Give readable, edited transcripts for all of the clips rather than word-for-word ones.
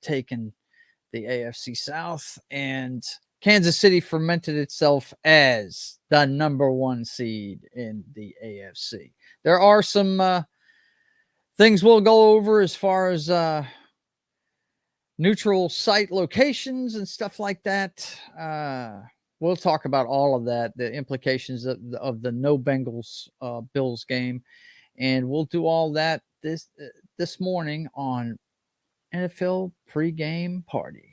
taking the AFC South, and Kansas City cemented itself as the number 1 seed in the AFC. There are some things we'll go over as far as neutral site locations and stuff like that. We'll talk about all of that, the implications of the no Bengals Bills game, and we'll do all that this morning on NFL Pregame Party.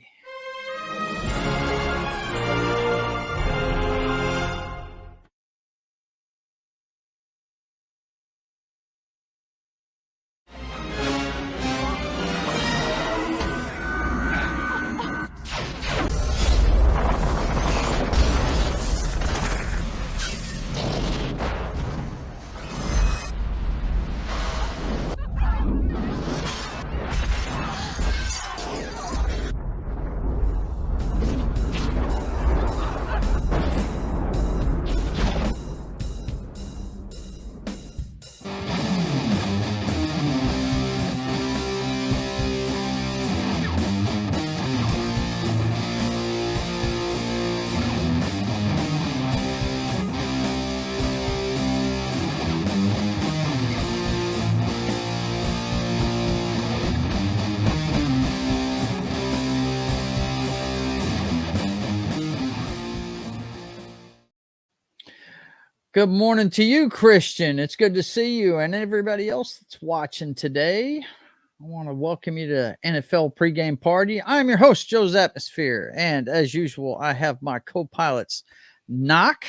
Good morning to you, Christian. It's good to see you and everybody else that's watching today. I want to welcome you to NFL Pregame Party. I'm your host, Joe's Atmosphere, and as usual, I have my co-pilots, Noc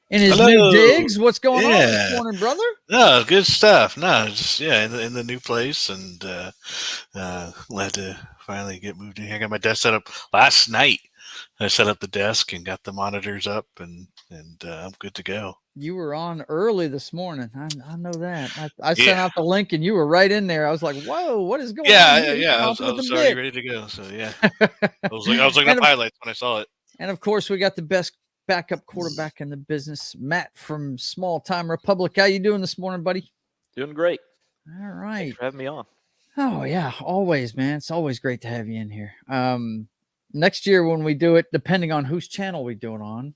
in his new digs. What's going on this morning, brother? No, good stuff. No, just in the new place, and glad to finally get moved in here. I got my desk set up last night. I set up the desk and got the monitors up, and I'm good to go. You were on early this morning. I know that. I sent out the link, and you were right in there. I was like, "Whoa, what is going on?" I was already ready to go. So yeah, I was looking at highlights when I saw it. And of course, we got the best backup quarterback in the business, Matt from Small Time Republic. How you doing this morning, buddy? Doing great. All right. Thanks for having me on. Oh yeah, always, man. It's always great to have you in here. Next year when we do it, depending on whose channel we do it on,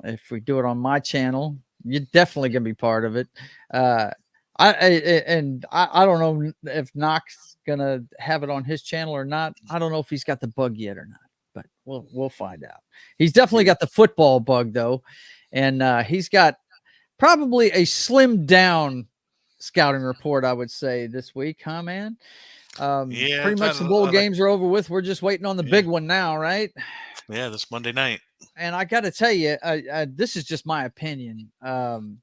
if we do it on my channel, you're definitely gonna be part of it. I don't know if Noc's gonna have it on his channel or not. I don't know if he's got the bug yet or not, but we'll find out. He's definitely got the football bug though, and he's got probably a slimmed down scouting report, I would say, this week, huh, man? Pretty much the bowl games are over with. We're just waiting on the big one now, right? Yeah, this Monday night. And I got to tell you, this is just my opinion. And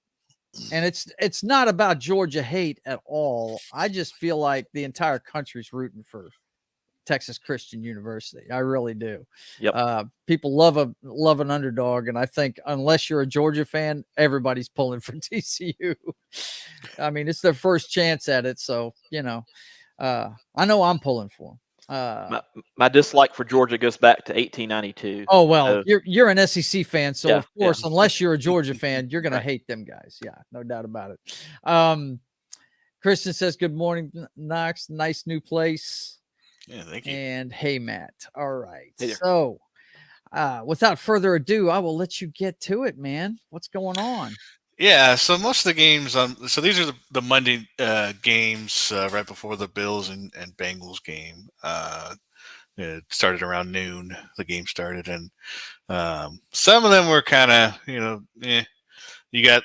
it's not about Georgia hate at all. I just feel like the entire country's rooting for Texas Christian University. I really do. Yep. People love an underdog, and I think unless you're a Georgia fan, everybody's pulling for TCU. I mean, it's their first chance at it, so I know I'm pulling for them. My dislike for Georgia goes back to 1892. Oh well, you're an SEC fan, so of course, unless you're a Georgia fan, you're gonna hate them guys. Yeah, no doubt about it. Christian says, "Good morning, Knox. Nice new place." Yeah, thank you. And hey, Matt. All right. Hey, so, without further ado, I will let you get to it, man. What's going on? Yeah, so most of the games so these are the Monday games right before the Bills and Bengals game. It started around noon. The game started, and some of them were kind of You got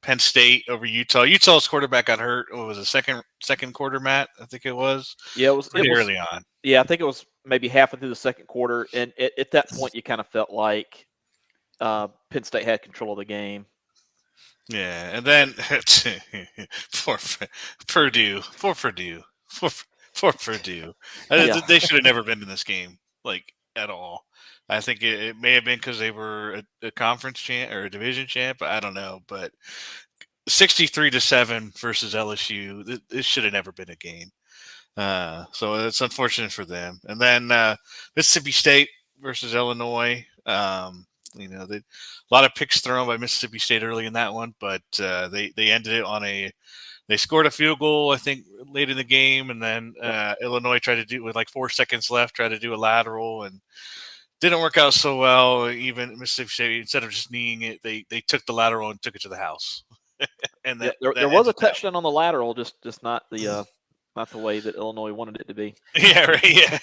Penn State over Utah. Utah's quarterback got hurt. What was it, second quarter, Matt? I think it was. Yeah, it was pretty early on. Yeah, I think it was maybe halfway through the second quarter, and at that point, you kind of felt like Penn State had control of the game. Yeah, and then for Purdue. They should have never been in this game, like, at all. I think it may have been because they were a conference champ or a division champ. I don't know, but 63-7 versus LSU. This should have never been a game. So it's unfortunate for them. And then Mississippi State versus Illinois. A lot of picks thrown by Mississippi State early in that one, but they ended it on a They scored a field goal, I think, late in the game, and then Illinois tried to do with like 4 seconds left, tried to do a lateral, and didn't work out so well. Even Mississippi State, instead of just kneeing it, they took the lateral and took it to the house. And that there was a touchdown on the lateral, just not the way that Illinois wanted it to be. Yeah, right. Yeah,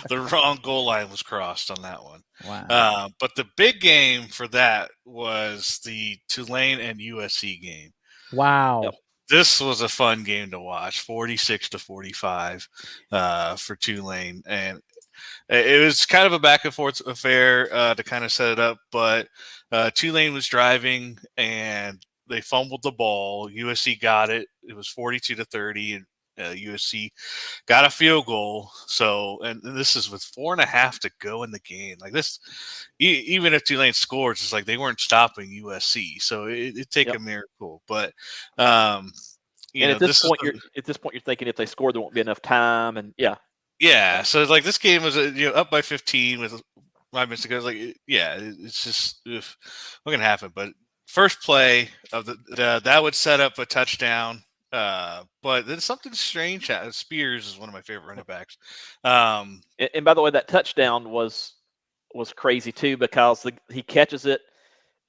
the wrong goal line was crossed on that one. Wow. But the big game for that was the Tulane and USC game. Wow. Yep. This was a fun game to watch, 46-45 for Tulane, and it was kind of a back and forth affair to kind of set it up. But Tulane was driving and they fumbled the ball. USC got it. It was 42-30, and USC got a field goal. So, and this is with 4.5 to go in the game. Like this, even if Tulane scores, it's like they weren't stopping USC. So it'd take a miracle. But at this point, you're thinking if they score, there won't be enough time. And yeah. So like this game was up by 15 with 5 minutes to go. Like it's just what can happen. But first play of that would set up a touchdown. But then something strange happened. Spears is one of my favorite running backs. And by the way, that touchdown was crazy too, because he catches it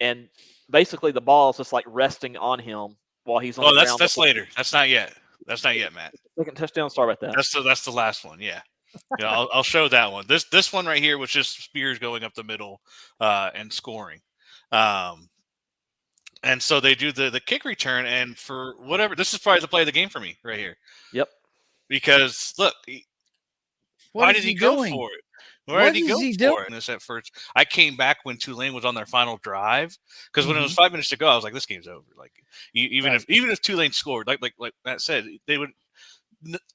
and basically the ball is just like resting on him while he's on the ground. That's later. That's not yet. That's not yet, Matt. Second touchdown. Sorry about that. That's the last one. Yeah. I'll show that one. This one right here was just Spears going up the middle and scoring. And so they do the kick return, and for whatever, this is probably the play of the game for me right here. Yep. Because look, why did he go for it? Why did he go for it? This at first, I came back when Tulane was on their final drive, because when it was 5 minutes to go, I was like, this game's over. Like even if Tulane scored, like Matt said, they would.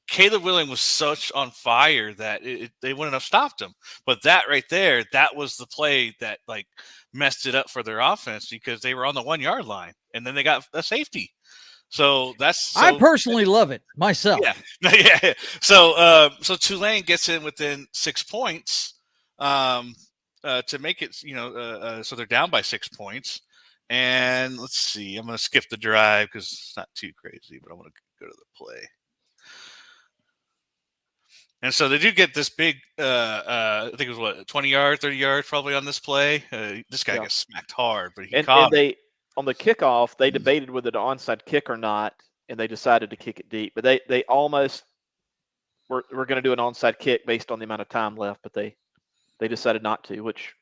Caleb Willing was such on fire that they wouldn't have stopped him. But that right there, that was the play that like messed it up for their offense, because they were on the 1 yard line and then they got a safety. So I personally love it myself. Yeah. So Tulane gets in within 6 points to make it, so they're down by 6 points. And let's see, I'm going to skip the drive because it's not too crazy, but I want to go to the play. And so they do get this big, I think it was 20 yards, 30 yards probably on this play. This guy gets smacked hard, but he caught it. On the kickoff, they debated whether the onside kick or not, and they decided to kick it deep. But they almost were going to do an onside kick based on the amount of time left, but they decided not to, which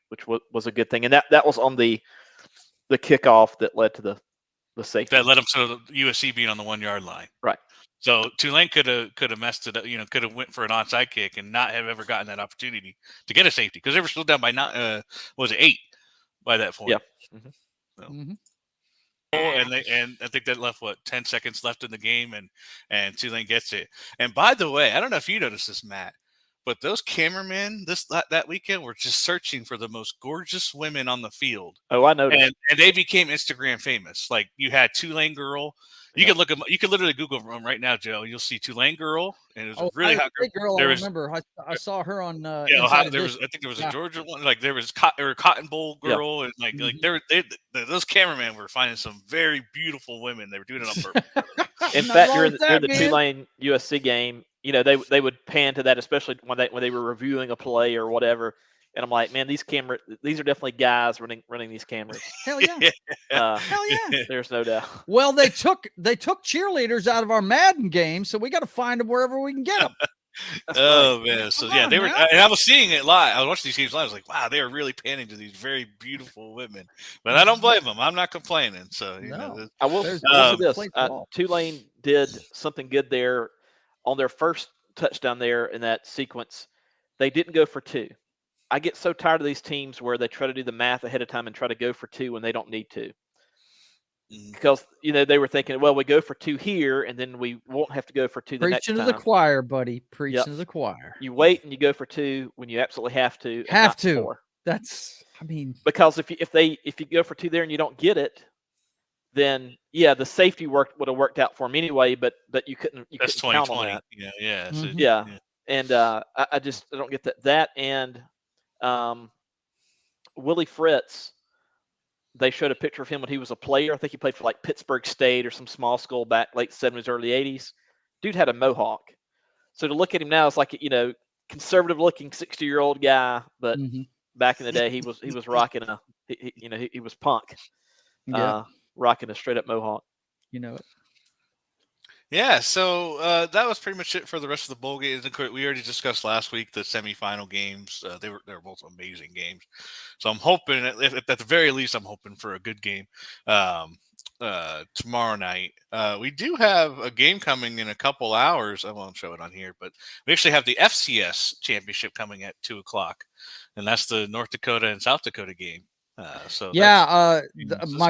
was a good thing. And that was on the kickoff that led to the safety. That led them to USC being on the 1 yard line. Right. So Tulane could have messed it up, could have went for an onside kick and not have ever gotten that opportunity to get a safety, because they were still down by 8 by that point. Yeah. And I think that left 10 seconds left in the game, and Tulane gets it. And by the way, I don't know if you noticed this, Matt, but those cameramen that weekend were just searching for the most gorgeous women on the field. Oh, I noticed. And they became Instagram famous. Like you had Tulane girl. You could look them. You could literally Google them right now, Joe. You'll see Tulane girl, and it was a really hot girl. I remember. I saw her on. Ohio, I think there was a Georgia one. Like there was Cotton Bowl girl, and like those cameramen were finding some very beautiful women. They were doing it on purpose. In fact, during the Tulane USC game, they would pan to that, especially when they were reviewing a play or whatever. And I'm like, man, these are definitely guys running these cameras. Hell yeah. Hell yeah. There's no doubt. Well, they took cheerleaders out of our Madden game, so we got to find them wherever we can get them. Man. So they were, and I was seeing it live. I was watching these games live. I was like, wow, they are really panning to these very beautiful women. But I don't blame them. I'm not complaining. So I will say this: Tulane did something good there on their first touchdown there in that sequence. They didn't go for 2. I get so tired of these teams where they try to do the math ahead of time and try to go for 2 when they don't need to. Because, they were thinking, well, we go for 2 here, and then we won't have to go for 2 the next time. Preaching to the choir, buddy. Preaching to the choir. You wait and you go for 2 when you absolutely have to. Have to. 4. Because if you go for 2 there and you don't get it, then the safety would have worked out for them anyway. But you couldn't count on that. Yeah. Mm-hmm. Yeah. And I don't get that. That and Willie Fritz they showed a picture of him when he was a player. I think he played for like Pittsburgh State or some small school back late 70s, early 80s. Dude had a mohawk. So to look at him now, it's like, conservative looking 60-year-old guy, but back in the day, he was rocking he was punk, rocking a straight up mohawk. You know it. Yeah, so that was pretty much it for the rest of the bowl games. We already discussed last week the semifinal games. They were both amazing games. So I'm hoping, at the very least, I'm hoping for a good game tomorrow night. We do have a game coming in a couple hours. I won't show it on here, but we actually have the FCS championship coming at 2:00, and that's the North Dakota and South Dakota game. My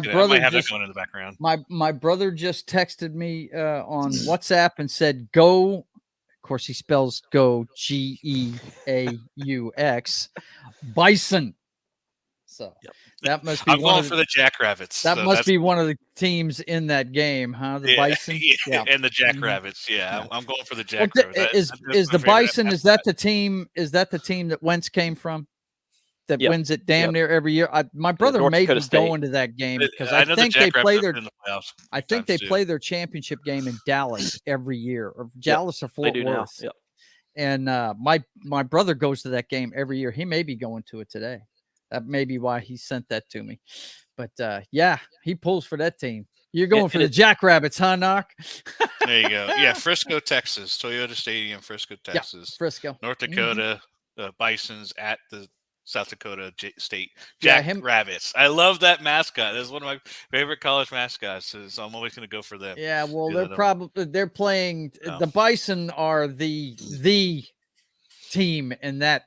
brother might have just, that going in the background. My brother just texted me on WhatsApp and said, "Go." Of course, he spells "go" Geaux, Bison. So that must be. I'm going for the Jackrabbits. That must be one of the teams in that game, huh? The Bison, and the Jackrabbits. Yeah, I'm going for the Jackrabbits. Is the Bison? Is that the team? Is that the team that Wentz came from? That wins it damn near every year. My brother may be going to that game because I think they play their. I think they play their championship game in Dallas every year, or Dallas or Fort Worth. Yep. And my brother goes to that game every year. He may be going to it today. That may be why he sent that to me. But he pulls for that team. You're going for the Jackrabbits, huh, Noc? There you go. Yeah, Frisco, Texas, Toyota Stadium, Frisco, Texas. Yeah, Frisco, North Dakota, Bisons at the South Dakota State Jackrabbits. I love that mascot. That's one of my favorite college mascots. So I'm always going to go for them. Yeah, well, they're playing. The Bison are the team in that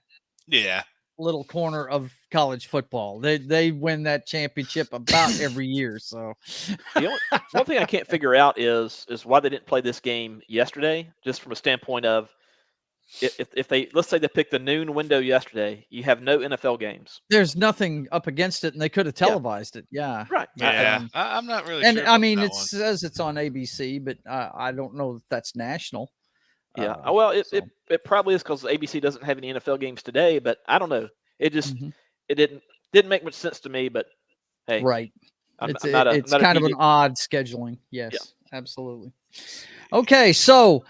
little corner of college football. They win that championship about every year. So one thing I can't figure out is why they didn't play this game yesterday. Just from a standpoint of. If they, let's say they picked the noon window yesterday, you have no NFL games. There's nothing up against it, and they could have televised it. Yeah. Right. Yeah. I'm not really sure. And I mean, it says it's on ABC, but I don't know if that's national. Yeah. Well, it probably is because ABC doesn't have any NFL games today, but I don't know. It just it didn't make much sense to me. But hey, right. It's kind of an odd scheduling. Yes, absolutely. Okay, so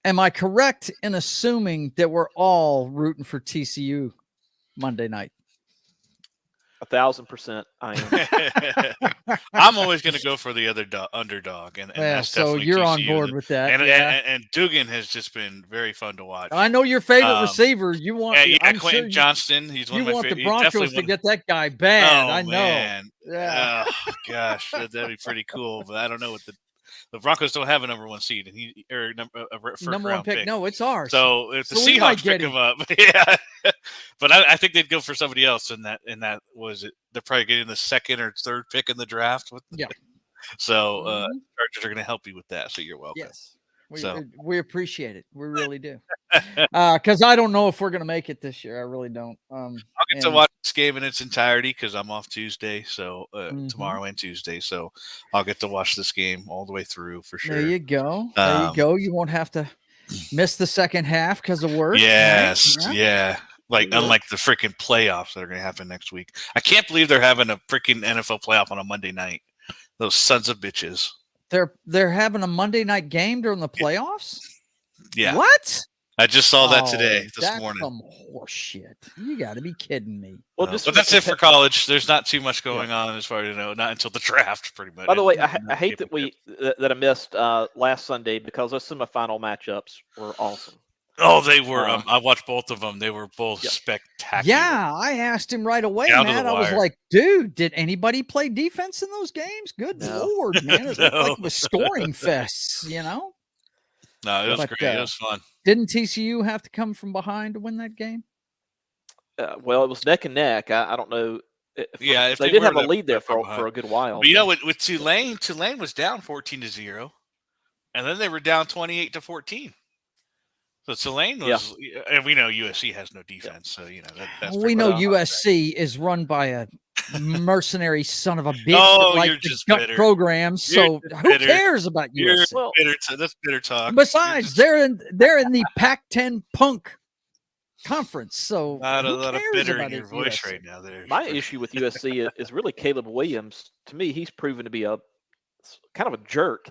am I correct in assuming that we're all rooting for TCU Monday night? 1,000%. I am. I'm always going to go for the underdog, and that's so you're TCU. On board with that. And Dugan has just been very fun to watch. I know your favorite receiver. You want Quentin Johnston. He's one of my favorite. You want the Broncos to get that guy bad. I know. Man. Yeah. Oh gosh, that'd be pretty cool. But I don't know what the Broncos don't have a number 1 seed, and number 1 pick. No, it's ours. So if the Seahawks pick him up, but I think they'd go for somebody else. In that was it. They're probably getting the 2nd or 3rd pick in the draft. So Chargers are going to help you with that. So you're welcome. Yes, we appreciate it. We really do. Because I don't know if we're going to make it this year. I really don't. I'll get to watch this game in its entirety because I'm off Tuesday, so tomorrow and Tuesday. So I'll get to watch this game all the way through for sure. There you go. There you go. You won't have to miss the second half because of work. Yes. Right? Yeah. Unlike the freaking playoffs that are going to happen next week. I can't believe they're having a freaking NFL playoff on a Monday night. Those sons of bitches. They're having a Monday night game during the playoffs? Yeah. What? I just saw that today, this morning. That's some horse shit. You got to be kidding me. Well, but that's it for college. There's not too much going on as far as not until the draft, pretty much. By the way, I hate that I missed last Sunday because those semifinal matchups were awesome. Oh, they were. I watched both of them. They were both spectacular. Yeah, I asked him right away, man. I was like, dude, did anybody play defense in those games? Good Lord, man. It looked like it was scoring fests, No, it was great. It was fun. Didn't TCU have to come from behind to win that game? Well, it was neck and neck. I don't know. If they did have a lead there for a good while. But with Tulane was down 14-0, and then they were down 28-14. So Tulane was, and we know USC has no defense. So that's we know USC is run by a mercenary son of a bitch. Oh, that you're just gut bitter. Programs. So who cares about USC? That's bitter talk. Besides, they're in the Pac-10 punk conference. So Not a who lot of cares bitter in about your it, voice USC? right now. There. My issue with USC is really Caleb Williams. To me, he's proven to be a kind of a jerk.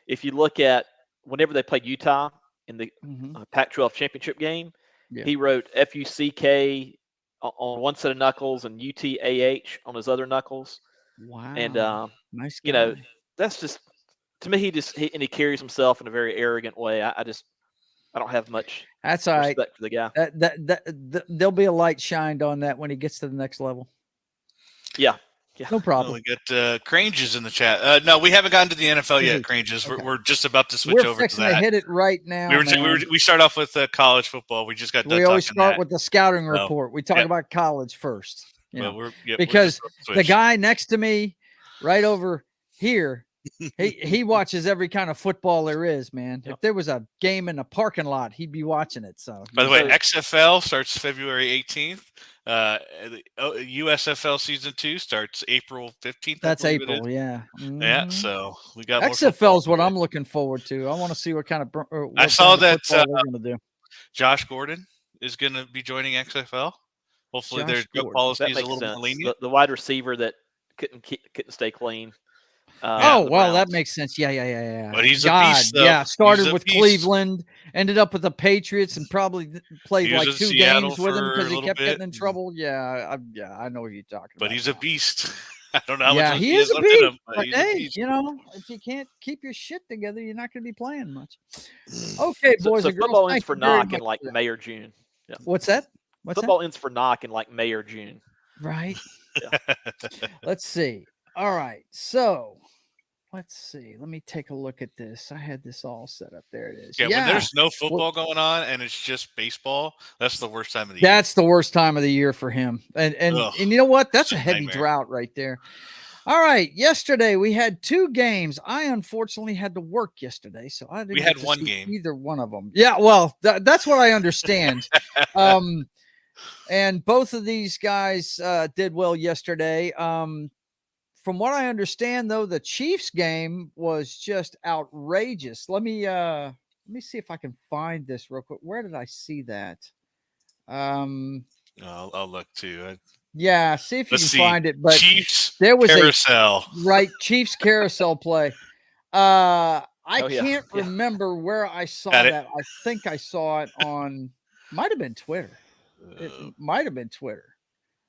If you look at whenever they played Utah in the Pac-12 championship game, he wrote FUCK on one set of knuckles and UTAH on his other knuckles. Wow. And nice guy. You know, that's just to me. He carries himself in a very arrogant way. I don't have much. That's all right. Respect for the guy. There'll be a light shined on that when he gets to the next level. Yeah. No problem. We got Cranges in the chat. No, we haven't gotten to the NFL yet, Cranges. Okay. We're just about to switch over to that. To hit it right now. We start off with college football. We just got done. We always start with the scouting report. We talk about college first. Because the guy next to me, right over here, he watches every kind of football there is, man. If there was a game in a parking lot, he'd be watching it. So, by the way, XFL starts February 18th. The USFL season 2 starts April 15th. That's April, yeah. Mm-hmm. Yeah, so we got XFL is what I'm looking forward to. I want to see what kind of I saw that they're going to do. Josh Gordon is going to be joining XFL. Hopefully, their drug policy is a little more lenient. The wide receiver that couldn't stay clean. That makes sense. Yeah. But he's a beast, though. Yeah, started with Cleveland, ended up with the Patriots, and probably played like 2 games with him because he kept getting in trouble. Yeah, I know what you're talking about. But he's a beast. I don't know how much he is a beast. But hey, if you can't keep your shit together, you're not going to be playing much. Okay, boys and girls. Football ends for Noc in like May or June. Yeah. What's that? Football ends for Noc in like May or June. Right. Yeah. Let's see. All right. So let's see. Let me take a look at this. I had this all set up. There it is. Yeah, when there's no football going on and it's just baseball, that's the worst time of the year. That's the worst time of the year for him. And you know what? That's a heavy drought right there. All right. Yesterday we had 2 games. I unfortunately had to work yesterday, so I didn't. We had one game. Either one of them. Yeah. Well, that's what I understand. And both of these guys did well yesterday. From what I understand, though, the Chiefs game was just outrageous. Let me see if I can find this real quick. Where did I see that? I'll look too. Yeah, see if you can find it. But Chiefs there was carousel. Chiefs carousel play. I can't remember where I saw that. I think I saw it on. Might have been Twitter. It might have been Twitter.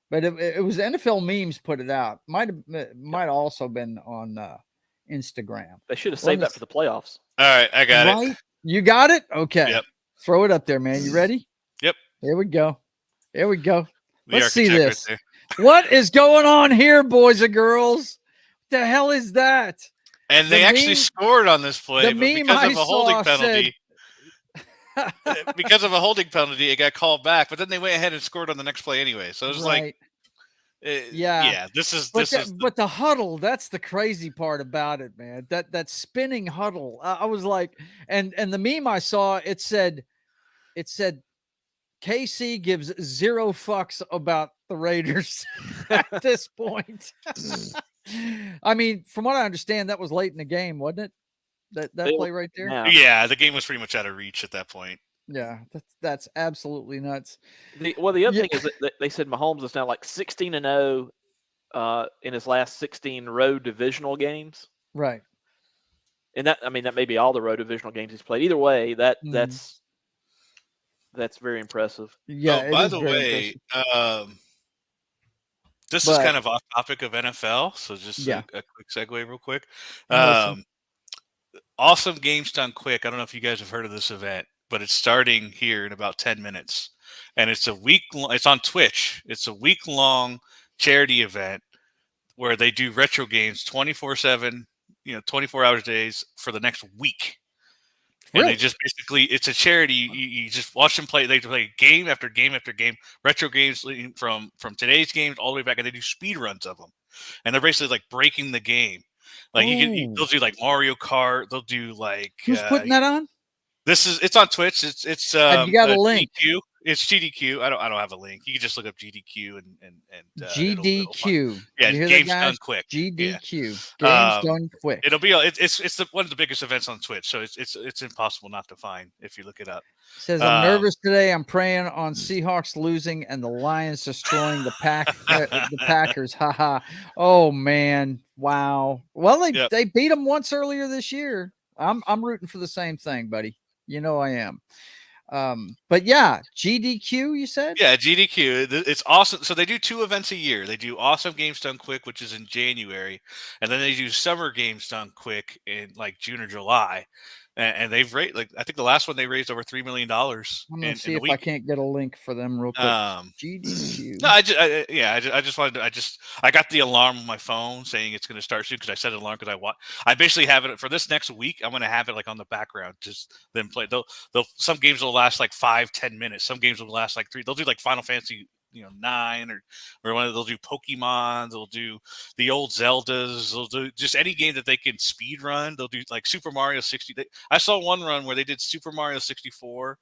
But it was NFL memes put it out. Might also been on Instagram. They should have saved that for the playoffs. All right, I got it. You got it? Okay. Yep. Throw it up there, man. You ready? Yep. Here we go. The Let's see this. Right what is going on here, boys and girls? What the hell is that? And they actually scored on this play, but because of a holding penalty. Because of a holding penalty, it got called back, but then they went ahead and scored on the next play anyway. So it was like, But the huddle, that's the crazy part about it, man. That spinning huddle. I was like, and the meme I saw, it said, KC gives 0 fucks about the Raiders at this point. I mean, from what I understand, that was late in the game, wasn't it? That play right there? Yeah, the game was pretty much out of reach at that point. Yeah, that's absolutely nuts. The other thing is that they said Mahomes is now like 16-0 in his last 16 road divisional games. Right. And that may be all the road divisional games he's played. Either way, that's very impressive. Yeah. By the way, this is kind of off topic of NFL, so just a quick segue real quick. Awesome Games Done Quick. I don't know if you guys have heard of this event, but it's starting here in about 10 minutes. And it's it's on Twitch. It's a week-long charity event where they do retro games 24/7, 24 hours days for the next week. And they just basically, it's a charity. You just watch them play. They play game after game after game, retro games from today's games all the way back, and they do speed runs of them. And they're basically like breaking the game. Like they'll do like Mario Kart. They'll do like who's putting that on? It's on Twitch. It's have you got a link? DQ. It's GDQ. I don't have a link. You can just look up GDQ and GDQ. Yeah, you hear games that, guys? done quick. GDQ. Yeah. Games done quick. It'll be it's one of the biggest events on Twitch, so it's impossible not to find if you look it up. It says I'm nervous today. I'm praying on Seahawks losing and the Lions destroying the the Packers. Haha. Oh man. Wow. Well, they beat them once earlier this year. I'm rooting for the same thing, buddy. You know I am. But yeah, GDQ, you said? Yeah, GDQ. It's awesome. So they do 2 events a year. They do Awesome Games Done Quick, which is in January, and then they do Summer Games Done Quick in like June or July. And they've raised, like, I think the last one they raised over $3 million. I'm gonna see if I can't get a link for them real quick. GDQ. No, I just wanted to. I got the alarm on my phone saying it's going to start soon because I set an alarm because I basically have it for this next week. I'm going to have it like on the background, just them play. They'll some games will last like 5-10 minutes. Some games will last like 3. They'll do like Final Fantasy 9 or one. They'll do Pokemon. They'll do the old Zeldas. They'll do just any game that they can speed run. They'll do like Super Mario 60. I saw one run where they did Super Mario 64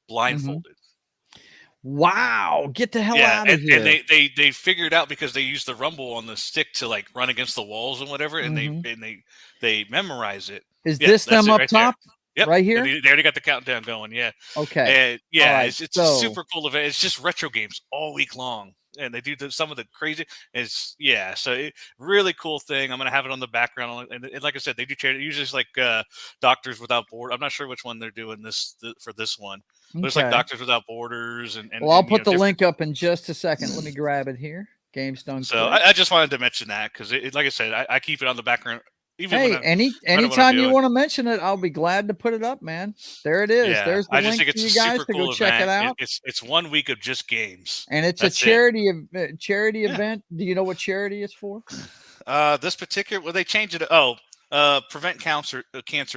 blindfolded. Wow, get the hell out of here. And they figured out because they used the rumble on the stick to like run against the walls and whatever, and they memorize it. Is this them up top? Yep. Right here? They already got the countdown going. Yeah. Okay. And right, it's a super cool event. It's just retro games all week long. And they do some of the crazy. So really cool thing. I'm gonna have it on the background, and like I said, they do charity. Usually it's like Doctors Without Borders. I'm not sure which one they're doing for this one. But it's like Doctors Without Borders, and I'll put the link up in just a second. Let me grab it here. Games done. So I just wanted to mention that because like I said, I keep it on the background. Anytime you want to mention it, I'll be glad to put it up, man. There it is. Yeah, There's the link think for you guys to go check it out. It's 1 week of just games, and it's a charity event. Do you know what charity it's for? This particular, they changed it. Prevent Cancer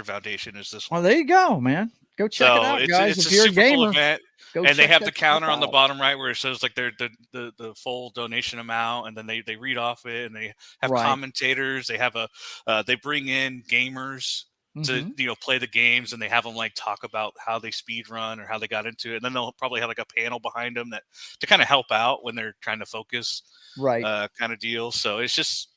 Foundation is this one. Oh, there you go, man. Go check it out, guys. It's if you're a gamer, cool event. And they have the counter on the bottom right where it says like the full donation amount, and then they read off it, and they have commentators. They have they bring in gamers to play the games, and they have them like talk about how they speed run or how they got into it, and then they'll probably have like a panel behind them to kind of help out when they're trying to focus, kind of deal. So it's just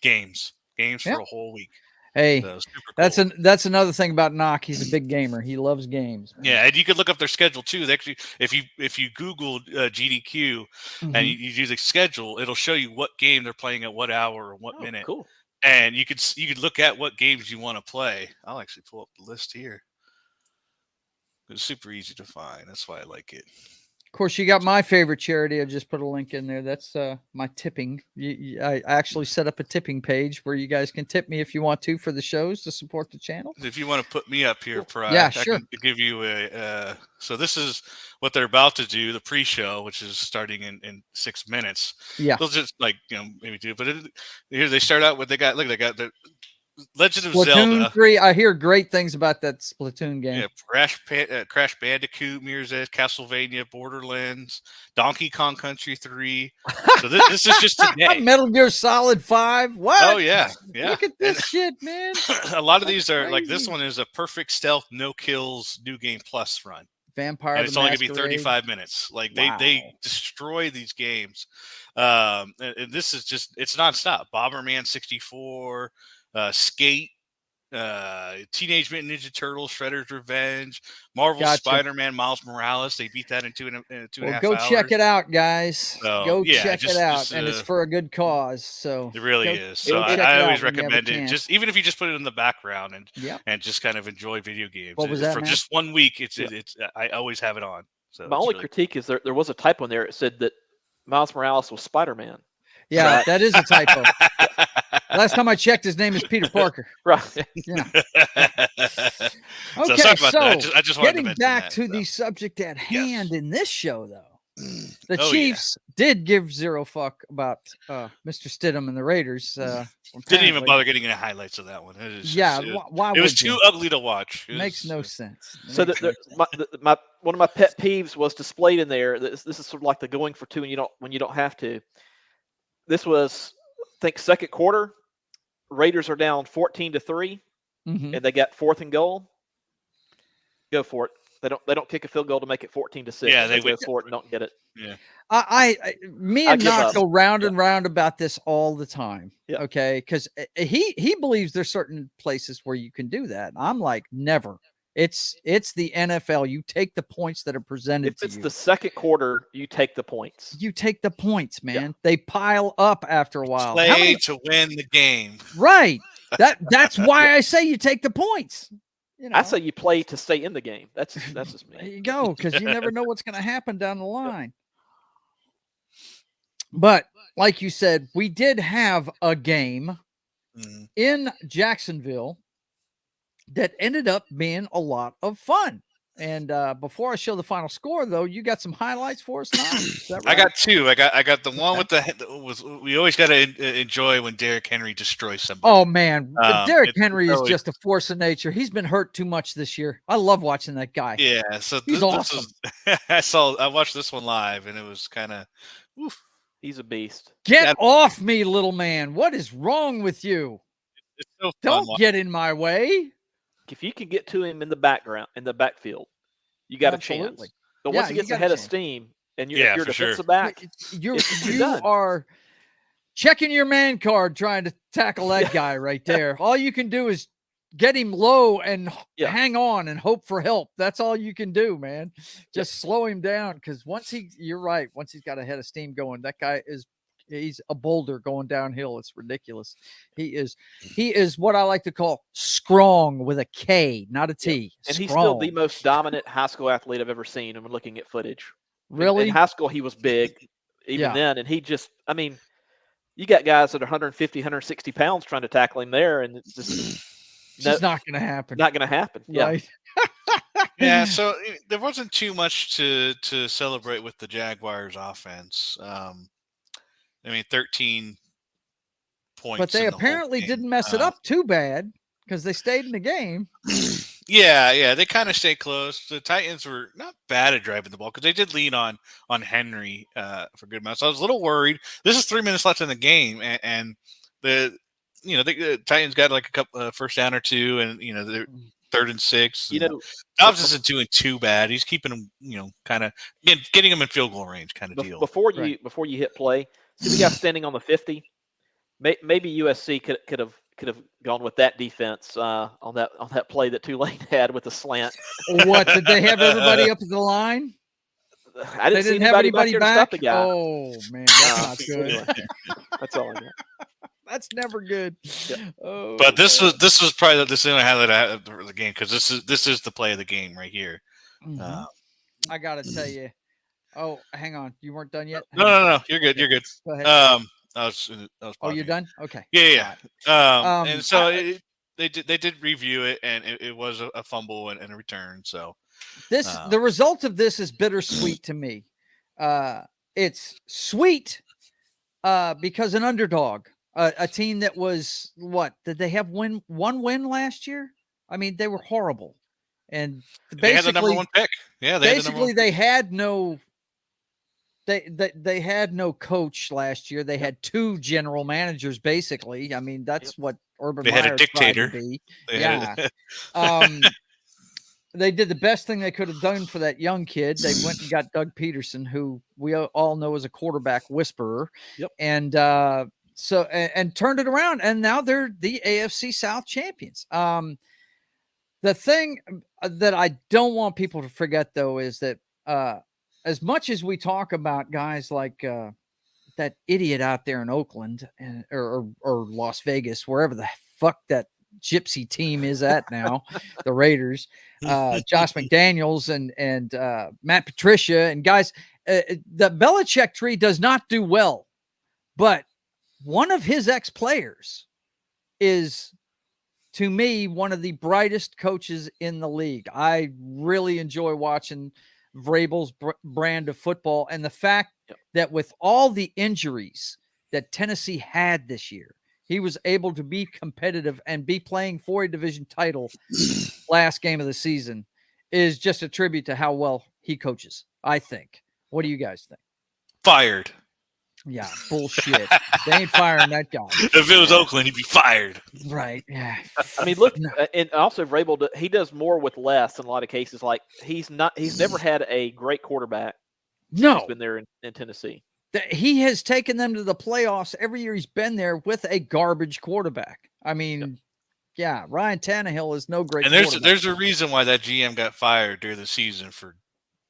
games for a whole week. Hey, so cool. That's another thing about Noc. He's a big gamer. He loves games. Man. Yeah, and you could look up their schedule too. They actually, if you Google GDQ and you do the schedule, it'll show you what game they're playing at what hour or what minute. Cool. And you could look at what games you want to play. I'll actually pull up the list here. It's super easy to find. That's why I like it. Of course, you got my favorite charity. I just put a link in there. That's my tipping. I actually set up a tipping page where you guys can tip me if you want to for the shows to support the channel. If you want to put me up here, yeah, sure. I can give you so this is what they're about to do, the pre-show, which is starting in 6 minutes. Yeah. They'll just maybe do it. But here they start out with they got the Legend of Splatoon Zelda 3. I hear great things about that Splatoon game. Yeah, Crash Bandicoot, Mirror's Edge, Castlevania, Borderlands, Donkey Kong Country 3. So this is just today. Metal Gear Solid 5. What? Oh yeah. Look at this shit, man. A lot of these are like this one is a perfect stealth, no kills, new game plus run. Vampire. And it's only gonna be 35 minutes. Like they destroy these games. And this is just it's nonstop. Bomberman 64. Skate, Teenage Mutant Ninja Turtles, Shredder's Revenge, Marvel Spider-Man, Miles Morales. They beat that in 2.5 hours. Go check it out, guys. So, go check it out, and it's for a good cause. So it really is. So I always recommend it. Just even if you just put it in the background and just kind of enjoy video games. What was that, for just 1 week? It's I always have it on. So my only critique is there was a typo in there. It said that Miles Morales was Spider-Man. Yeah, that is a typo. Last time I checked, his name is Peter Parker. Right. Yeah. Okay, so I just wanted getting back to the subject at hand in this show, though, the Chiefs did give zero fuck about Mr. Stidham and the Raiders. Didn't even bother getting any highlights of that one. Why? It was too ugly to watch. Makes no sense. So my one of my pet peeves was displayed in there. This is sort of like the going for two when you don't have to. This was, I think, second quarter. Raiders are down 14-3, and they got 4th and goal. Go for it. They don't kick a field goal to make it 14-6. Yeah, they go for it and don't get it. Yeah. Me and Noc go round and round about this all the time. Yeah. Okay, because he believes there's certain places where you can do that. I'm like, never. It's the NFL. You take the points that are presented to you. If it's the second quarter, you take the points. You take the points, man. Yeah. They pile up after a while. Play to win the game. Right. That's why I say you take the points. You know. I say you play to stay in the game. That's just me. There you go, because you never know what's going to happen down the line. But like you said, we did have a game in Jacksonville that ended up being a lot of fun. And before I show the final score, though, you got some highlights for us now? Is that right? I got two. I got the one with we always got to enjoy when Derrick Henry destroys somebody. Oh man, Derrick Henry is just a force of nature. He's been hurt too much this year. I love watching that guy. Yeah, so he's awesome. I watched this one live, and it was kind of. He's a beast. Get off me, little man. What is wrong with you? It's so Don't get in my way. If you can get to him in the backfield, you got a chance. But once he gets ahead of steam and you're defensive back, you are checking your man card trying to tackle that guy right there. All you can do is get him low and hang on and hope for help. That's all you can do, man. Just slow him down, because you're right. Once he's got a head of steam going, that guy he's a boulder going downhill. It's ridiculous. He is what I like to call strong with a K, not a T. And he's still the most dominant high school athlete I've ever seen. And we're looking at footage. Really? In high school, he was big even then. And he just, I mean, you got guys that are 150, 160 pounds trying to tackle him there. And it's just, it's not going to happen. Not going to happen. Right. Yeah. So there wasn't too much to celebrate with the Jaguars offense. 13 points. But they apparently didn't mess it up too bad, because they stayed in the game. Yeah. They kind of stayed close. The Titans were not bad at driving the ball, because they did lean on Henry for a good amount. So I was a little worried. This is 3 minutes left in the game, and the Titans got like a couple first down or two, and they're 3rd and 6. Dobbs isn't doing too bad. He's keeping them, kind of getting them in field goal range, kind of deal. Before you hit play, see the guy standing on the 50. Maybe USC could have gone with that defense on that play that Tulane had with the slant. What, did they have everybody up at the line? I didn't see anybody back there to stop the guy. Oh man, that's not good. That's all I got. That's never good. Yeah. Oh, but this was probably the only highlight I had of the game, because this is the play of the game right here. Mm-hmm. I gotta tell you. Oh, hang on, you weren't done yet? No, you're good. You're good. Go ahead. I was you're done? Okay. Yeah. And so they did review it, and it was a fumble and a return. So the result of this is bittersweet to me. It's sweet because an underdog, a team that was did they have one win last year? I mean, they were horrible, and they had the number 1 pick. Yeah, they had no. They had no coach last year. They had 2 general managers, basically. I mean, that's what Urban Meyer had a dictator. Tried to be. They did the best thing they could have done for that young kid. They went and got Doug Peterson, who we all know is a quarterback whisperer. Yep. And and turned it around, and now they're the AFC South champions. The thing that I don't want people to forget, though, is that as much as we talk about guys like that idiot out there in Oakland or Las Vegas, wherever the fuck that gypsy team is at now, the Raiders, Josh McDaniels and Matt Patricia and guys, the Belichick tree does not do well, but one of his ex-players is, to me, one of the brightest coaches in the league. I really enjoy watching Vrabel's brand of football, and the fact that with all the injuries that Tennessee had this year, he was able to be competitive and be playing for a division title last game of the season is just a tribute to how well he coaches, I think. What do you guys think? Fired. Yeah, bullshit. They ain't firing that guy. If it was Oakland, he'd be fired. Right. Yeah. I mean, look, and also Vrabel, he does more with less in a lot of cases. Like he's never had a great quarterback. No, he's been there in Tennessee. He has taken them to the playoffs every year he's been there with a garbage quarterback. I mean, yeah, Ryan Tannehill is no great. And there's a reason why that GM got fired during the season for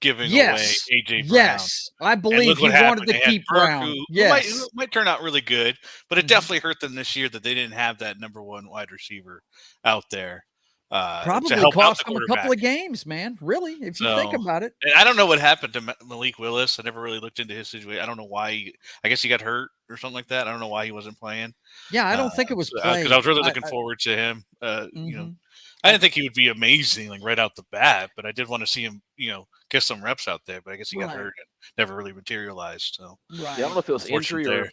giving away AJ Brown. Yes, I believe he wanted to keep Brown. Who might turn out really good, but it definitely hurt them this year that they didn't have that number one wide receiver out there. Probably cost them a couple of games, man. Really, if you think about it. And I don't know what happened to Malik Willis. I never really looked into his situation. I don't know why. I guess he got hurt or something like that. I don't know why he wasn't playing. Yeah, I don't think it was playing. Because I was really looking forward to him. You know, I didn't think he would be amazing like right out the bat, but I did want to see him, get some reps out there. But I guess he got hurt and never really materialized. So I don't know if it was injury or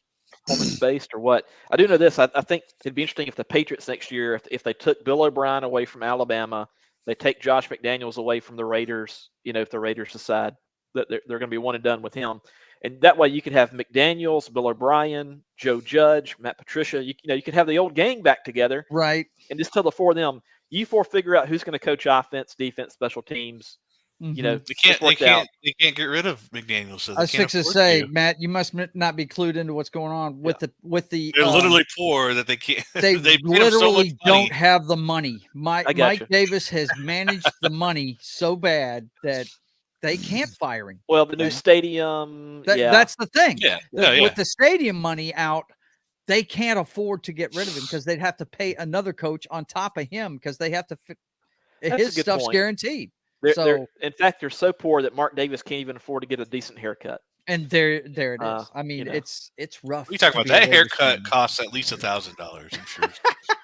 performance based or what. I do know this. I think it'd be interesting if the Patriots next year, if they took Bill O'Brien away from Alabama, they take Josh McDaniels away from the Raiders. If the Raiders decide that they're going to be one and done with him, and that way you could have McDaniels, Bill O'Brien, Joe Judge, Matt Patricia. You could have the old gang back together, right? And just tell the four of them, you four figure out who's going to coach offense, defense, special teams. They can't get rid of McDaniels. So I was fixing to say, Matt, you must not be clued into what's going on with the. They're literally poor that they can't. They literally don't have the money. Mike Davis has managed the money so bad that they can't fire him. Well, the new stadium. That's the thing. Yeah. With the stadium money out, they can't afford to get rid of him because they'd have to pay another coach on top of him because they have to. His stuff's guaranteed. In fact, they're so poor that Mark Davis can't even afford to get a decent haircut. And there it is. I mean, it's rough. We talk about that haircut costs at least $1,000. I'm sure.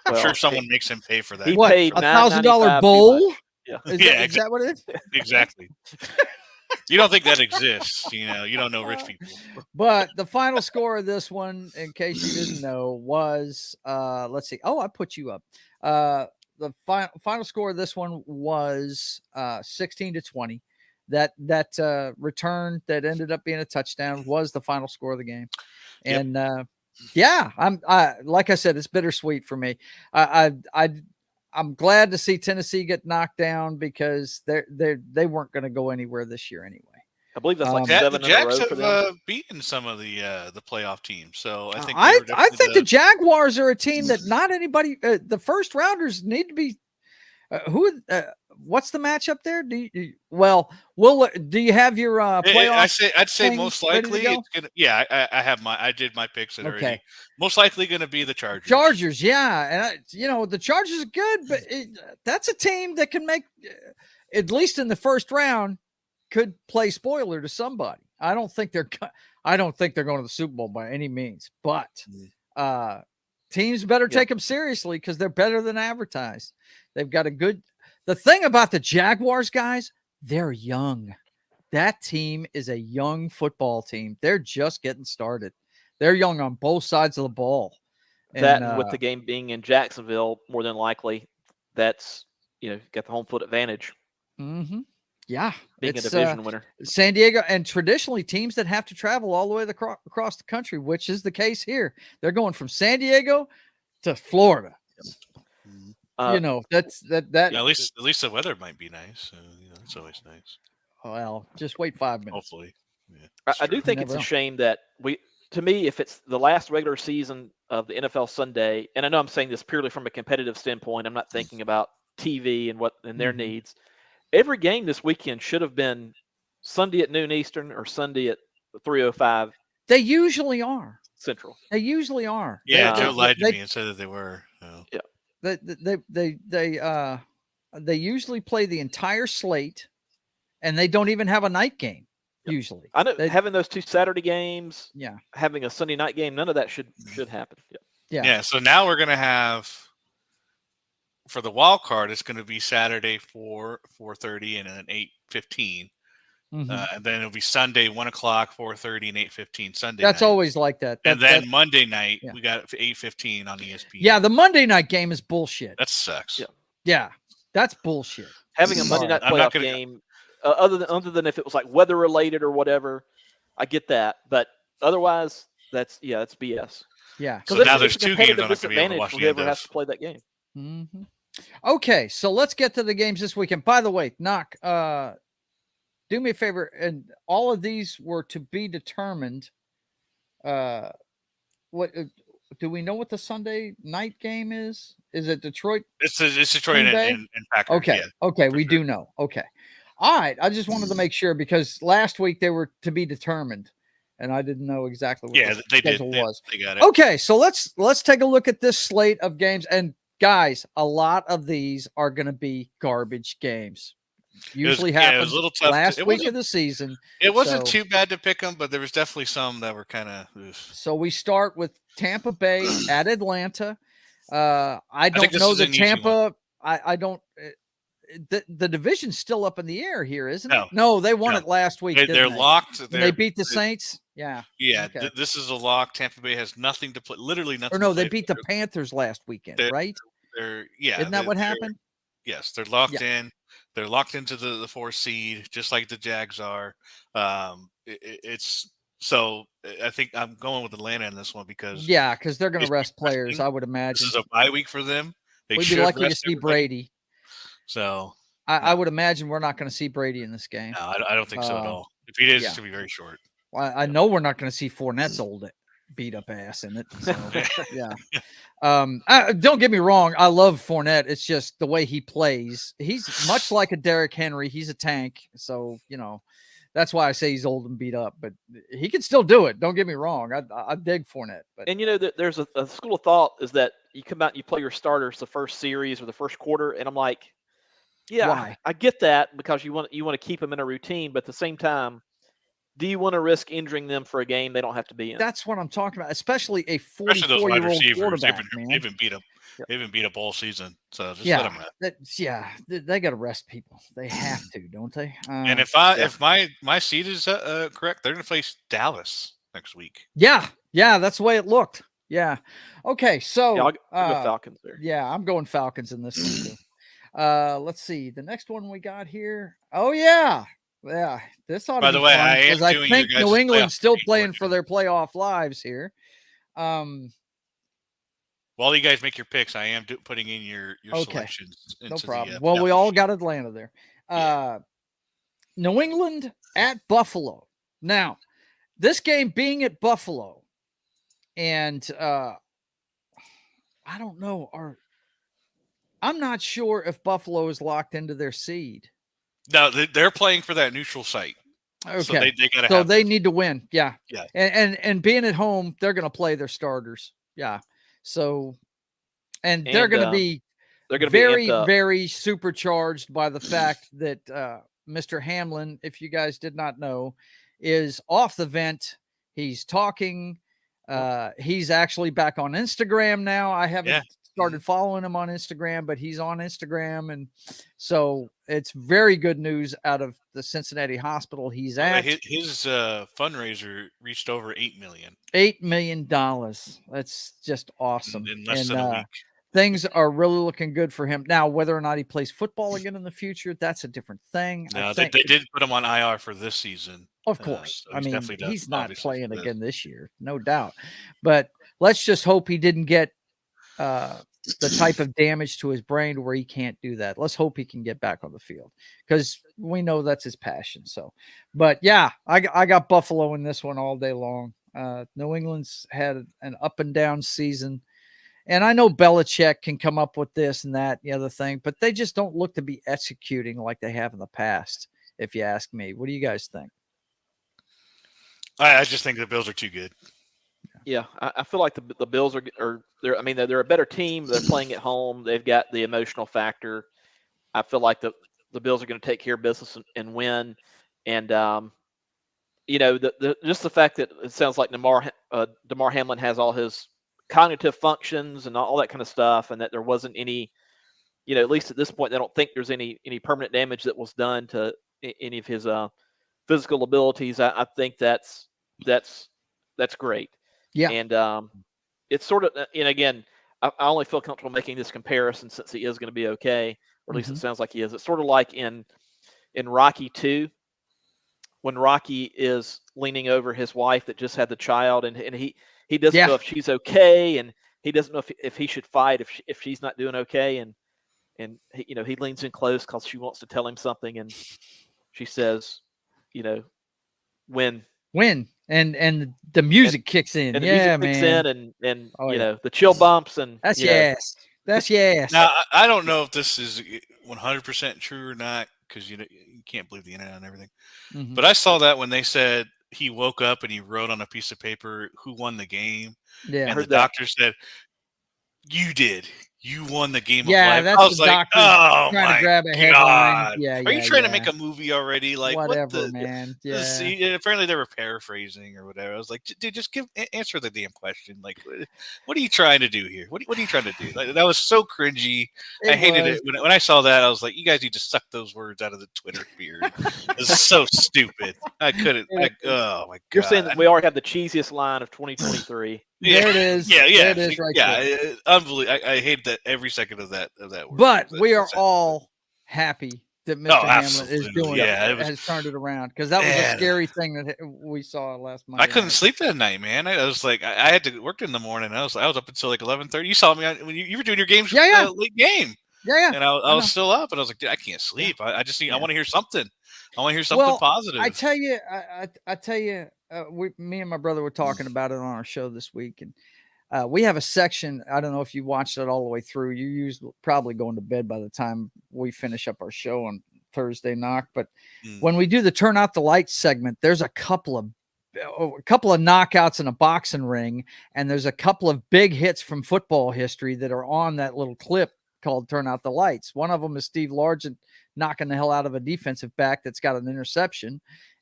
I'm sure someone makes him pay for that. He paid $1,000 bowl. Yeah, is that what it is? Exactly. You don't think that exists, you don't know rich people. But the final score of this one, in case you didn't know, was let's see. Oh, I put you up. The final score of this one was 16-20. That return that ended up being a touchdown was the final score of the game. And I like I said, it's bittersweet for me. I'm glad to see Tennessee get knocked down because they weren't going to go anywhere this year anyway. I believe that's like 7 the in a row Jags for them. have beaten some of the playoff teams, so I think I think the Jaguars are a team that not anybody. The first rounders need to be. What's the matchup there? Do you have your playoff? I'd say most likely it's gonna. Yeah, I did my picks already. Okay. Most likely going to be the Chargers. Chargers, yeah, and the Chargers are good, but that's a team that can make at least in the first round could play spoiler to somebody. I don't think they're going to the Super Bowl by any means, but teams better take them seriously because they're better than advertised. They've got the thing about the Jaguars, guys, they're young. That team is a young football team. They're just getting started. They're young on both sides of the ball. And with the game being in Jacksonville, more than likely, that's, got the home field advantage. Mm-hmm. Yeah. Being a division winner. San Diego, and traditionally teams that have to travel all the way across the country, which is the case here. They're going from San Diego to Florida. That's that. Yeah, at least the weather might be nice. It's always nice. Well, just wait 5 minutes. Hopefully. Yeah, I do think it's a shame that to me, if it's the last regular season of the NFL Sunday, and I know I'm saying this purely from a competitive standpoint, I'm not thinking about TV and their needs. Every game this weekend should have been Sunday at noon Eastern or Sunday at 3:05. They usually are Central. They usually are. Yeah, Joe lied to me and said that they were. So. Yeah. They usually play the entire slate, and they don't even have a night game. Yep. Usually, I know having those 2 Saturday games. Yeah, having a Sunday night game. None of that should happen. Yeah. So now we're gonna have for the wild card. It's gonna be Saturday 4:30 and then 8:15. And then it'll be Sunday 1:00, 4:30, and 8:15 Sunday. That's night. Always like that. And then Monday night we got 8:15 on ESPN. Yeah, the Monday night game is bullshit. That sucks. Yeah, that's bullshit. Having a Monday night playoff game, other than if it was like weather related or whatever, I get that. But otherwise, That's BS. Yeah. So now there's 2 games I'm not going to be able to disadvantage watch for the end whoever of. has to play that game. Mm-hmm. Okay, so let's get to the games this weekend. By the way, Noc, do me a favor, and all of these were to be determined. What do we know what the Sunday night game is? Is it Detroit? It's Detroit and Packers. Okay, yeah, okay, we do know. Okay, all right. I just wanted to make sure because last week they were to be determined, and I didn't know exactly what the schedule was. They got it. Okay, so let's take a look at this slate of games. And guys, a lot of these are going to be garbage games. Usually happens a little tough last week of the season. It wasn't too bad to pick them, but there was definitely some that were kind of. So we start with Tampa Bay at Atlanta. I don't know the Tampa. I don't. The division's still up in the air here, isn't it? No, they won it last week. They're locked. They beat the Saints. Yeah. Yeah. Okay. This is a lock. Tampa Bay has nothing to play. Literally nothing. Or no, they beat the Panthers last weekend, right? Isn't that what happened? Yes, they're locked in. They're locked into the 4th seed, just like the Jags are. It's so I think I'm going with Atlanta in this one because they're going to rest players. I would imagine this is a bye week for them. We'd be lucky to see Brady. So I would imagine we're not going to see Brady in this game. No, I don't think so at all. If he is, it's going to be very short. Well, I know we're not going to see Fournette's old beat up ass in it. So, don't get me wrong. I love Fournette. It's just the way he plays. He's much like a Derrick Henry. He's a tank. So, that's why I say he's old and beat up, but he can still do it. Don't get me wrong. I dig Fournette. But. And, there's a school of thought is that you come out and you play your starters the first series or the first quarter. And I'm like, yeah, I get that because you want to keep them in a routine. But at the same time, do you want to risk injuring them for a game they don't have to be in? That's what I'm talking about, especially a 44-year-old quarterback, man. They've been beat up. They've been beat up all season, so just let them they got to rest people. They have to, don't they? And if my seed is correct, they're going to face Dallas next week. Yeah, that's the way it looked. Yeah. Okay, so I'll go Falcons there. Yeah, I'm going Falcons in this one too. Let's see the next one we got here. Oh yeah. Yeah, this ought to be fun. By the way, I think New England's still playing for their playoff lives here. While you guys make your picks, I am putting in your selections. No problem. We all got Atlanta there. New England at Buffalo. Now, this game being at Buffalo, and I don't know. I'm not sure if Buffalo is locked into their seed. No, they're playing for that neutral site. Okay, so they got to. So they need to win. Yeah. And being at home, they're going to play their starters. Yeah. So, and they're going to be very, very supercharged by the fact that Mr. Hamlin, if you guys did not know, is off the vent. He's talking. He's actually back on Instagram now. I haven't started following him on Instagram, but he's on Instagram. And so it's very good news out of the Cincinnati hospital he's at. His fundraiser reached over $8 million. $8 million. That's just awesome. In less than a week. Things are really looking good for him. Now, whether or not he plays football again in the future, that's a different thing. No, they did put him on IR for this season. Of course. So he's not playing again this year, no doubt. But let's just hope he didn't get the type of damage to his brain where he can't do that. Let's hope he can get back on the field because we know that's his passion. So, but yeah, I got Buffalo in this one all day long. New England's had an up and down season. And I know Belichick can come up with this and that, the other thing, but they just don't look to be executing like they have in the past, if you ask me. What do you guys think? I just think the Bills are too good. Yeah, I feel like the Bills they're a better team. They're playing at home. They've got the emotional factor. I feel like the Bills are going to take care of business and win. And just the fact that it sounds like Damar Hamlin has all his cognitive functions and all that kind of stuff, and that there wasn't any, at least at this point, they don't think there's any permanent damage that was done to any of his physical abilities. I think that's great. Yeah. And it's sort of, and again, I only feel comfortable making this comparison since he is going to be okay, or at least it sounds like he is. It's sort of like in Rocky 2, when Rocky is leaning over his wife that just had the child, and he doesn't know if she's okay, and he doesn't know if he should fight if she's not doing okay, and he, he leans in close because she wants to tell him something, and she says, when and the music kicks in, and the music kicks man, in, and the chill bumps, and that's yes. Now I don't know if this is 100% true or not, because you can't believe the internet and everything. Mm-hmm. But I saw that when they said he woke up and he wrote on a piece of paper who won the game. Yeah, and the doctor said, "You did. You won the game of life." That's I was the like, doctor "Oh trying my to grab a God. headline." Yeah, Are you trying to make a movie already? Like, whatever, what man. apparently they were paraphrasing or whatever. I was like, dude, just answer the damn question. Like, what are you trying to do here? What are you trying to do? Like, that was so cringy. I hated it when I saw that. I was like, you guys need to suck those words out of the Twitter beard. It's so stupid. I couldn't. Oh my God! You're saying that we already have the cheesiest line of 2023. There it is. Yeah. There it is right there. Unbelievable. I hated that every second of that word. But we are all happy that Mr. Hamlet is doing has turned it around, because that was a scary thing that we saw last Monday. I couldn't sleep that night, man. I was like, I had to work in the morning. I was up until like 11:30. You saw me when you were doing your games, late game. Yeah. And I was still up, and I was like, dude, I can't sleep. I just need. I want to hear something. I want to hear something positive. I tell you, me and my brother were talking about it on our show this week, and we have a section. I don't know if you watched it all the way through. You probably going to bed by the time we finish up our show on Thursday, Noc. But when we do the Turn Out the Lights segment, there's a couple of knockouts in a boxing ring, and there's a couple of big hits from football history that are on that little clip called Turn Out the Lights. One of them is Steve Largent knocking the hell out of a defensive back that's got an interception,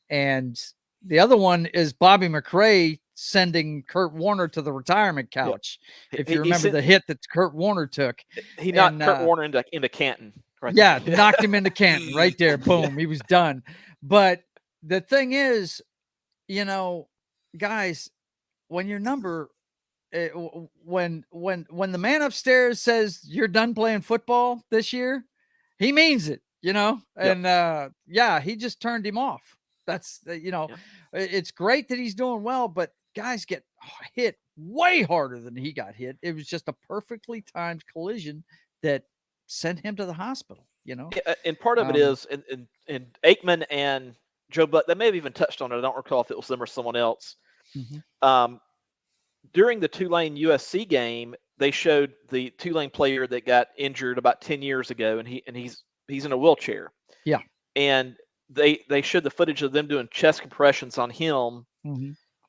and the other one is Bobby McRae sending Kurt Warner to the retirement couch. Yeah. If you remember the hit that Kurt Warner took, he knocked Kurt Warner into Canton. Right, knocked him into Canton right there. Boom, he was done. But the thing is, guys, when your number, when the man upstairs says you're done playing football this year, he means it. And he just turned him off. That's it's great that he's doing well, but guys get hit way harder than he got hit. It was just a perfectly timed collision that sent him to the hospital. And part of it is, and Aikman and Joe Buck, they may have even touched on it. I don't recall if it was them or someone else. Mm-hmm. During the Tulane USC game, they showed the Tulane player that got injured about 10 years ago, and he's in a wheelchair. Yeah, and they showed the footage of them doing chest compressions on him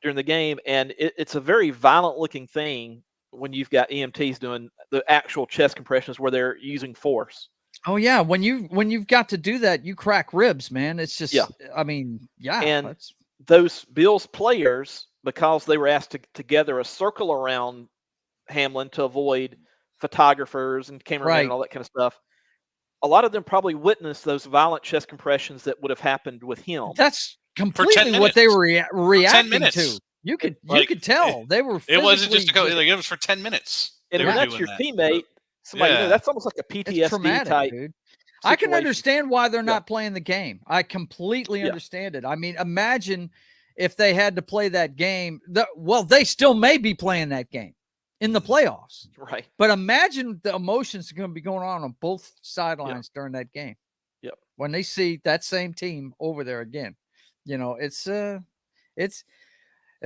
during the game, and it's a very violent looking thing when you've got EMTs doing the actual chest compressions where they're using force. Oh yeah, when you've got to do that, you crack ribs, man. It's just, and those Bills players, because they were asked to gather a circle around Hamlin to avoid photographers and cameramen and all that kind of stuff. A lot of them probably witnessed those violent chest compressions that would have happened with him. That's completely what they were reacting to. You could tell they were. It wasn't just it was for 10 minutes. And when that's your teammate, somebody that's almost like a PTSD type. Dude. I can understand why they're not playing the game. I completely understand it. I mean, imagine if they had to play that game. They still may be playing that game in the playoffs. Right. But imagine the emotions are going to be going on both sidelines during that game. Yep. When they see that same team over there again, it's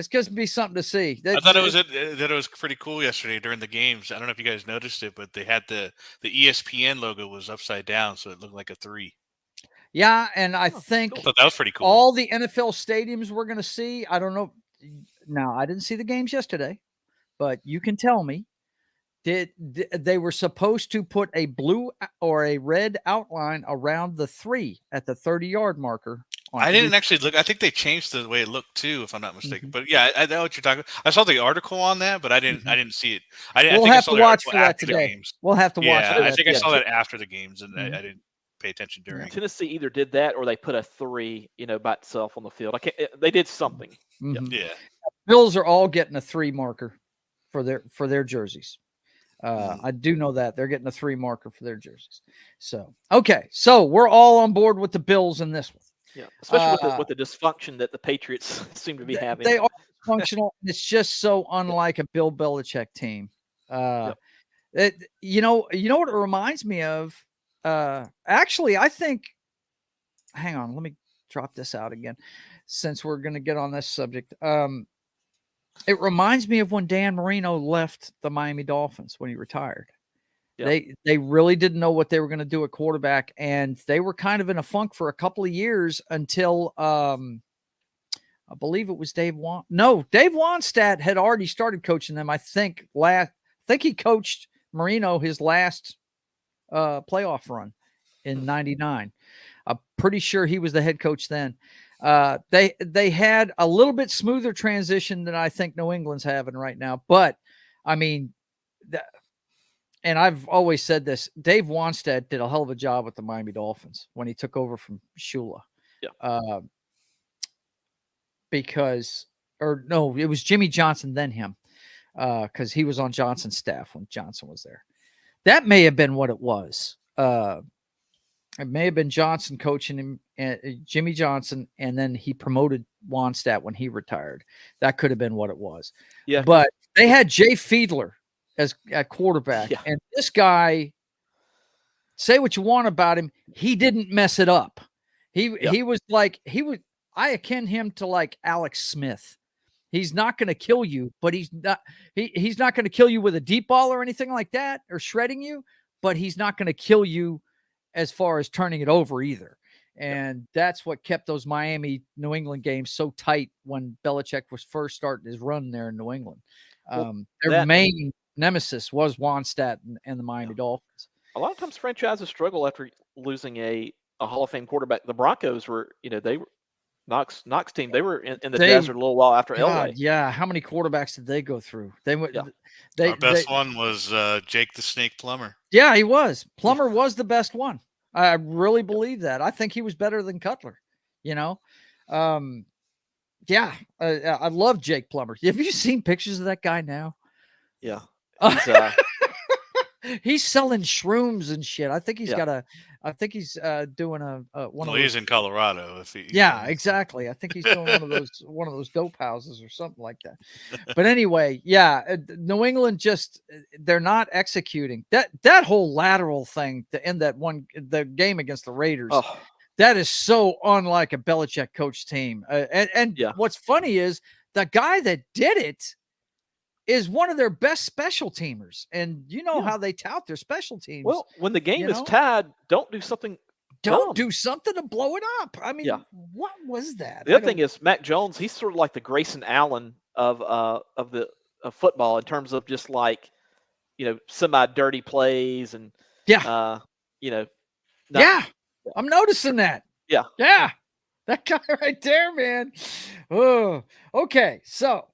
going to be something to see. I thought it was pretty cool yesterday during the games. I don't know if you guys noticed it, but they had the ESPN logo was upside down, so it looked like a 3. Yeah, and I think thought that was pretty cool. All the NFL stadiums we're going to see. I don't know. Now, I didn't see the games yesterday, but you can tell me. They were supposed to put a blue or a red outline around the 3 at the 30-yard marker. I didn't actually look. I think they changed the way it looked too, if I'm not mistaken. But yeah, I know what you're talking about. I saw the article on that, but I didn't see it. We'll have to watch for that today. We'll have to watch. Yeah, I think I saw that after the games, and I didn't pay attention during. Tennessee either did that or they put a 3, by itself on the field. They did something. Mm-hmm. Yeah. Bills are all getting a 3 marker for their jerseys. I do know that they're getting a 3 marker for their jerseys. So, okay. So we're all on board with the Bills in this one. Yeah, especially with the dysfunction that the Patriots seem to be having. They are functional. It's just so unlike a Bill Belichick team. You know what it reminds me of? Actually, I think. Hang on, let me drop this out again, since we're going to get on this subject. It reminds me of when Dan Marino left the Miami Dolphins when he retired. Yeah. They really didn't know what they were going to do at quarterback, and they were kind of in a funk for a couple of years until I believe it was Dave Wannstedt had already started coaching them. I think he coached Marino his last playoff run in '99. I'm pretty sure he was the head coach then. They had a little bit smoother transition than I think New England's having right now. But I mean, and I've always said this, Dave Wannstedt did a hell of a job with the Miami Dolphins when he took over from Shula. Yeah. It was Jimmy Johnson, then him, because he was on Johnson's staff when Johnson was there. That may have been what it was. It may have been Johnson coaching him, Jimmy Johnson, and then he promoted Wannstedt when he retired. That could have been what it was. Yeah, but they had Jay Fiedler at quarterback, and this guy, say what you want about him, he didn't mess it up. He was like I akin him to like Alex Smith. He's not going to kill you, but he's not going to kill you with a deep ball or anything like that, or shredding you, but he's not going to kill you as far as turning it over either. And that's what kept those Miami New England games so tight when Belichick was first starting his run there in New England. Their main nemesis was Wannstedt and the Miami Dolphins. A lot of times franchises struggle after losing a Hall of Fame quarterback. The Broncos were, they were Noc's team. They were in the desert a little while after Elway. Yeah. How many quarterbacks did they go through? Our best one was Jake the Snake Plummer. Yeah, he was. Plummer was the best one. I really believe that. I think he was better than Cutler, I love Jake Plummer. Have you seen pictures of that guy now? Yeah. He's selling shrooms and shit. I think he's doing one of those. He's in Colorado. Exactly. I think he's doing one of those dope houses or something like that. But anyway, New England they're not executing that whole lateral thing to end the game against the Raiders. Oh. That is so unlike a Belichick coach team. What's funny is the guy that did it is one of their best special teamers. And how they tout their special teams. Well, when the game is tied, don't do something do something to blow it up. I mean, what was that? The other thing is Mac Jones, he's sort of like the Grayson Allen of football in terms of just like, semi-dirty plays and I'm noticing that. Yeah. That guy right there, man. Oh, okay. So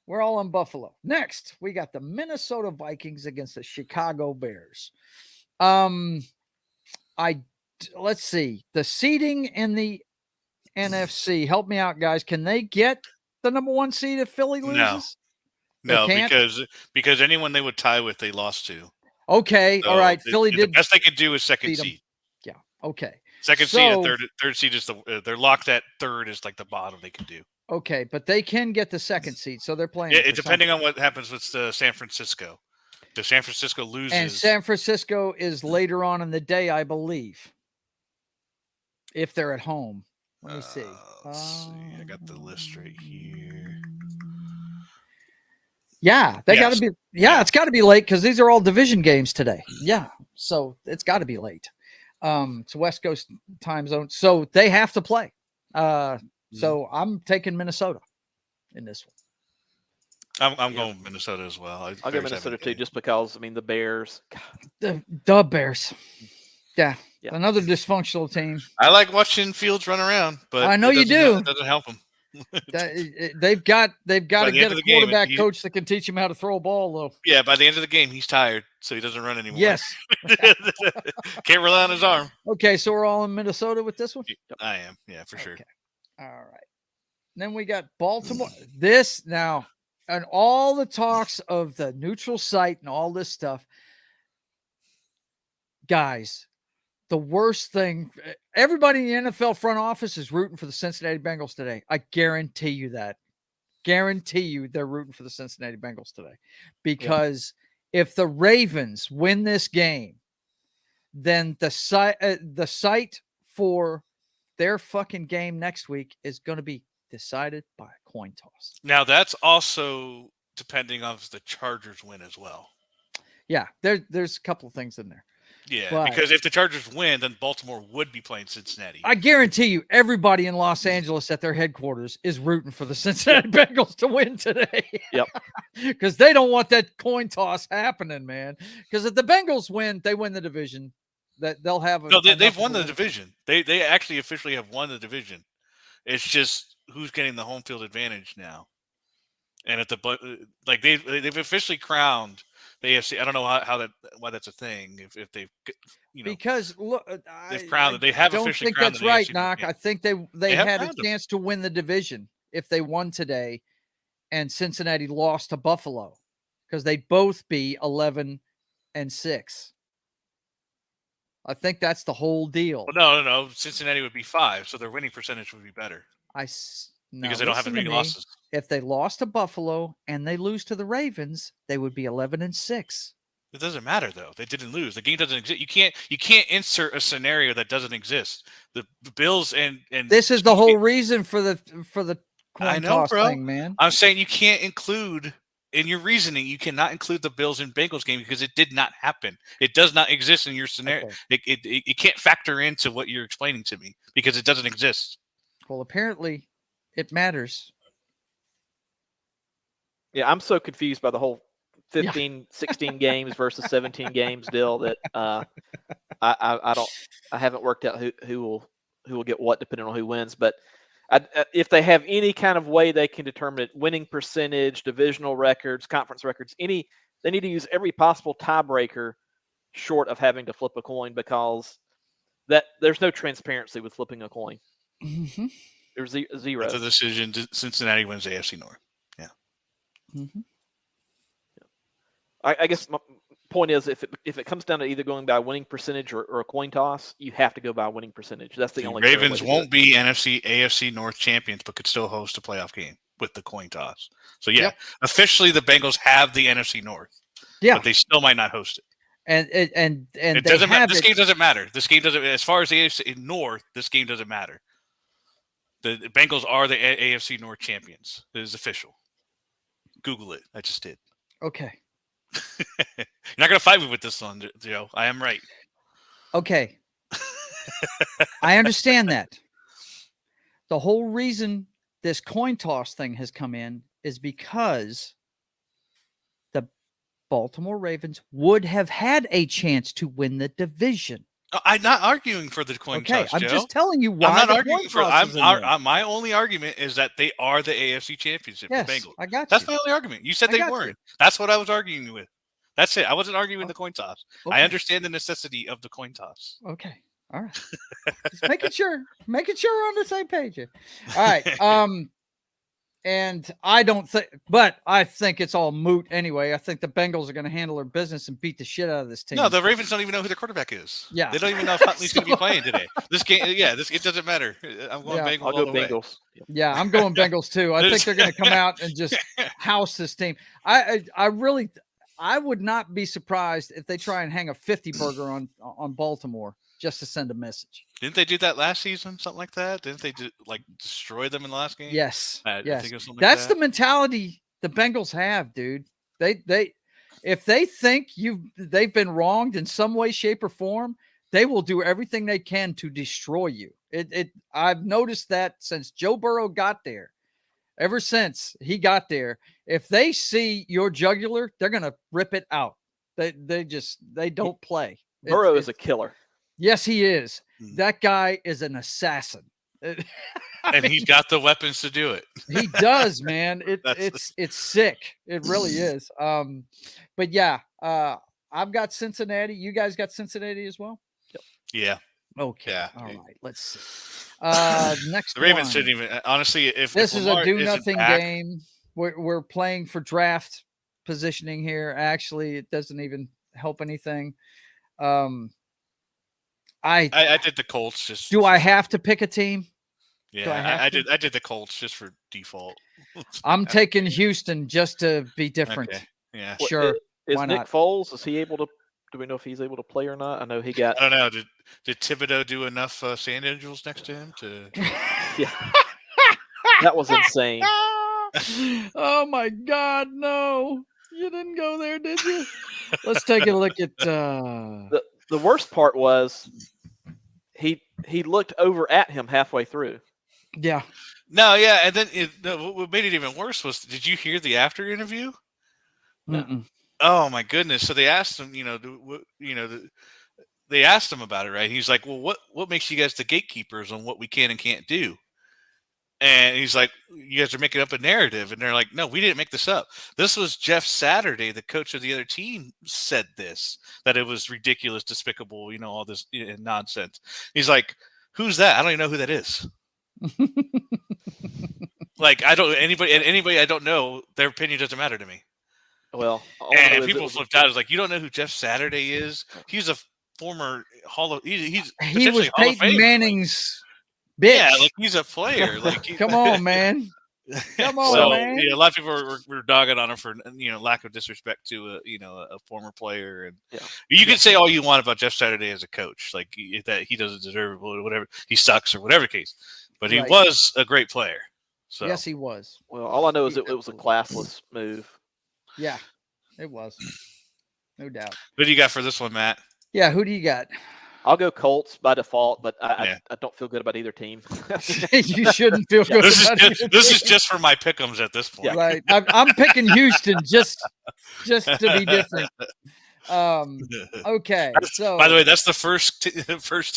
we're all on Buffalo. Next, we got the Minnesota Vikings against the Chicago Bears. Let's see. The seeding in the NFC. Help me out, guys. Can they get the number 1 seed if Philly loses? No, because anyone they would tie with, they lost to. Okay, all right. Philly did. The best they could do is second seed. Yeah. Okay. Second seed and third seed is they're locked at third is like the bottom they can do. Okay, but they can get the second seed, so they're playing. Yeah, depending on what happens with San Francisco. If San Francisco loses, and San Francisco is later on in the day, I believe. If they're at home, let me see. Let's see. I got the list right here. Yeah, got to be. Yeah, it's got to be late because these are all division games today. Yeah, so it's got to be late. It's West Coast time zone, so they have to play. So I'm taking Minnesota in this one. I'm going Minnesota as well. I'll go Minnesota too, just because the Bears. The Bears. Yeah, another dysfunctional team. I like watching Fields run around, but I know you do. It doesn't help them. They've got to get a quarterback coach that can teach him how to throw a ball, though. Yeah, by the end of the game, he's tired, so he doesn't run anymore. Yes. Can't rely on his arm. Okay, so we're all in Minnesota with this one? I am, for sure. All right. Then we got Baltimore. And all the talks of the neutral site and all this stuff. Guys, the worst thing, everybody in the NFL front office is rooting for the Cincinnati Bengals today. I guarantee you that. Guarantee you they're rooting for the Cincinnati Bengals today. Because if the Ravens win this game, then the site for their fucking game next week is going to be decided by a coin toss. Now, that's also depending on if the Chargers win as well. Yeah, there's a couple of things in there. Yeah, because if the Chargers win, then Baltimore would be playing Cincinnati. I guarantee you, everybody in Los Angeles at their headquarters is rooting for the Cincinnati Bengals to win today. Yep. Because they don't want that coin toss happening, man. Because if the Bengals win, they win the division. That they'll have. They've won the division. They actually officially have won the division. It's just who's getting the home field advantage now. And at they've officially crowned the AFC. I don't know why that's a thing. If they've because look, they've crowned. They have officially crowned. Don't think that's right, Noc. I think they had a chance to win the division if they won today, and Cincinnati lost to Buffalo because they'd both be 11-6. I think that's the whole deal. Well, no. Cincinnati would be 5, so their winning percentage would be better. Because they don't have as many losses. If they lost to Buffalo and they lose to the Ravens, they would be 11-6. It doesn't matter though. They didn't lose. The game doesn't exist. You can't insert a scenario that doesn't exist. The Bills and this is the whole reason for the coin toss bro. thing, man. I'm saying you can't include in your reasoning. You cannot include the Bills and Bengals game because it did not happen. It does not exist in your scenario. Okay. It can't factor into what you're explaining to me because it doesn't exist. Well, apparently, it matters. Yeah, I'm so confused by the whole 16 games versus 17 games deal that I haven't worked out who will get what depending on who wins. But if they have any kind of way they can determine it, winning percentage, divisional records, conference records, they need to use every possible tiebreaker short of having to flip a coin because there's no transparency with flipping a coin. Mm-hmm. There's zero. That's a decision. Cincinnati wins the AFC North. Yeah. Mm-hmm. I guess my point is if it comes down to either going by winning percentage or a coin toss, you have to go by winning percentage. That's the only. Ravens won't be AFC North champions, but could still host a playoff game with the coin toss. So officially the Bengals have the NFC North. Yeah, but they still might not host it. And it doesn't matter. This game doesn't matter. This game doesn't. As far as the AFC North, this game doesn't matter. The Bengals are the AFC North champions. It is official. Google it. I just did. Okay. You're not going to fight me with this one, Joe. I am right. Okay. I understand that. The whole reason this coin toss thing has come in is because the Baltimore Ravens would have had a chance to win the division. I'm not arguing for the coin toss, Joe. I'm just telling you why. I'm not arguing for. My only argument is that they are the AFC championship. Yes, the Bengals. I got you. That's my only argument. You said they weren't. That's what I was arguing with. That's it. I wasn't arguing the coin toss. Okay. I understand the necessity of the coin toss. Okay. All right. Just making sure we're on the same page here. All right. And I think it's all moot anyway. I think the Bengals are going to handle their business and beat the shit out of this team. No, the Ravens don't even know who their quarterback is. Yeah. They don't even know if Huntley's going to be playing today. This game, it doesn't matter. I'm going Bengals. I'll go Bengals. Yeah, I'm going Bengals too. I think they're going to come out and just house this team. I would not be surprised if they try and hang a 50 burger on Baltimore just to send a message. Didn't they do that last season? Something like that? Didn't they destroy them in the last game? Yes. Yes. Think of That's like the mentality the Bengals have, dude. They if they think they've been wronged in some way, shape, or form, they will do everything they can to destroy you. I've noticed that since Joe Burrow got there. Ever since he got there, if they see your jugular, they're gonna rip it out. They don't play. Burrow is a killer. Yes, he is. That guy is an assassin. And he's got the weapons to do it. He does, man. It's sick. It really is. But yeah, I've got Cincinnati. You guys got Cincinnati as well? Yep. Yeah. Okay. Yeah. All right. Let's see. Next, the Ravens didn't even. Honestly, if this is a do-nothing game, we're playing for draft positioning here. Actually, it doesn't even help anything. I did the Colts. Just do I have to pick a team? Yeah, I did the Colts just for default. I'm taking Houston just to be different. Okay. Yeah. Sure. Is Why Nick not? Foles? Is he able to? Do we know if he's able to play or not? I know he got. I don't know. Did Thibodeau do enough Sand Angels next to him to? Yeah. That was insane. Oh my God, no! You didn't go there, did you? Let's take a look at. The worst part was he looked over at him halfway through. Yeah. No, yeah, and then what made it even worse was, did you hear the after interview? No. Oh my goodness! So they asked him, they asked him about it, right? He's like, "Well, what makes you guys the gatekeepers on what we can and can't do?" And he's like, "You guys are making up a narrative." And they're like, "No, we didn't make this up. This was Jeff Saturday, the coach of the other team, said this, that it was ridiculous, despicable, all this nonsense." He's like, "Who's that? I don't even know who that is." Like, anybody I don't know, their opinion doesn't matter to me. Well, and people flipped out. It's like, you don't know who Jeff Saturday is? He's a former he was Peyton Manning's bitch. Yeah, like he's a player. Like, come on, man. Come on, man. A lot of people were dogging on him for lack of disrespect to a former player, and you can say all you want about Jeff Saturday as a coach, like that he doesn't deserve it, or whatever, he sucks or whatever the case, but he was a great player. So yes, he was. Well, all I know is it was a classless move. Yeah, it was, no doubt. Who do you got for this one, Matt? Yeah, who do you got? I'll go Colts by default, but I don't feel good about either team. You shouldn't feel good. This is just for my pick'ems at this point. Yeah. Right. I'm picking Houston just to be different. Okay. So, by the way, that's the first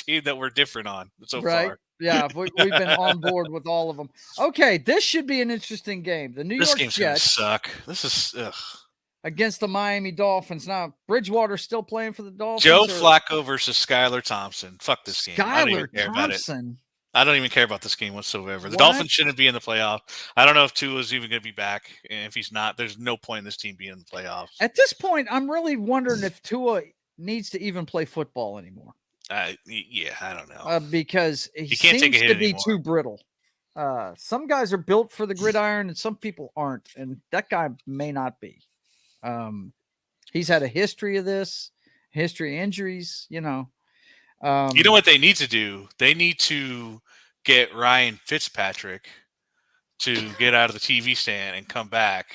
team that we're different on so far. Yeah, we've been on board with all of them. Okay, this should be an interesting game. The New York game's Jets gonna suck. This is against the Miami Dolphins. Now, Bridgewater's still playing for the Dolphins. Joe Flacco versus Skylar Thompson. Fuck this game. Skylar I don't even care Thompson. about it. I don't even care about this game whatsoever. The Dolphins shouldn't be in the playoffs. I don't know if Tua's even going to be back. And if he's not, there's no point in this team being in the playoffs. At this point, I'm really wondering if Tua needs to even play football anymore. Yeah, I don't know. Because he seems to be too brittle. Some guys are built for the gridiron and some people aren't. And that guy may not be. He's had a history of this, history of injuries, you know what they need to do? They need to get Ryan Fitzpatrick to get out of the TV stand and come back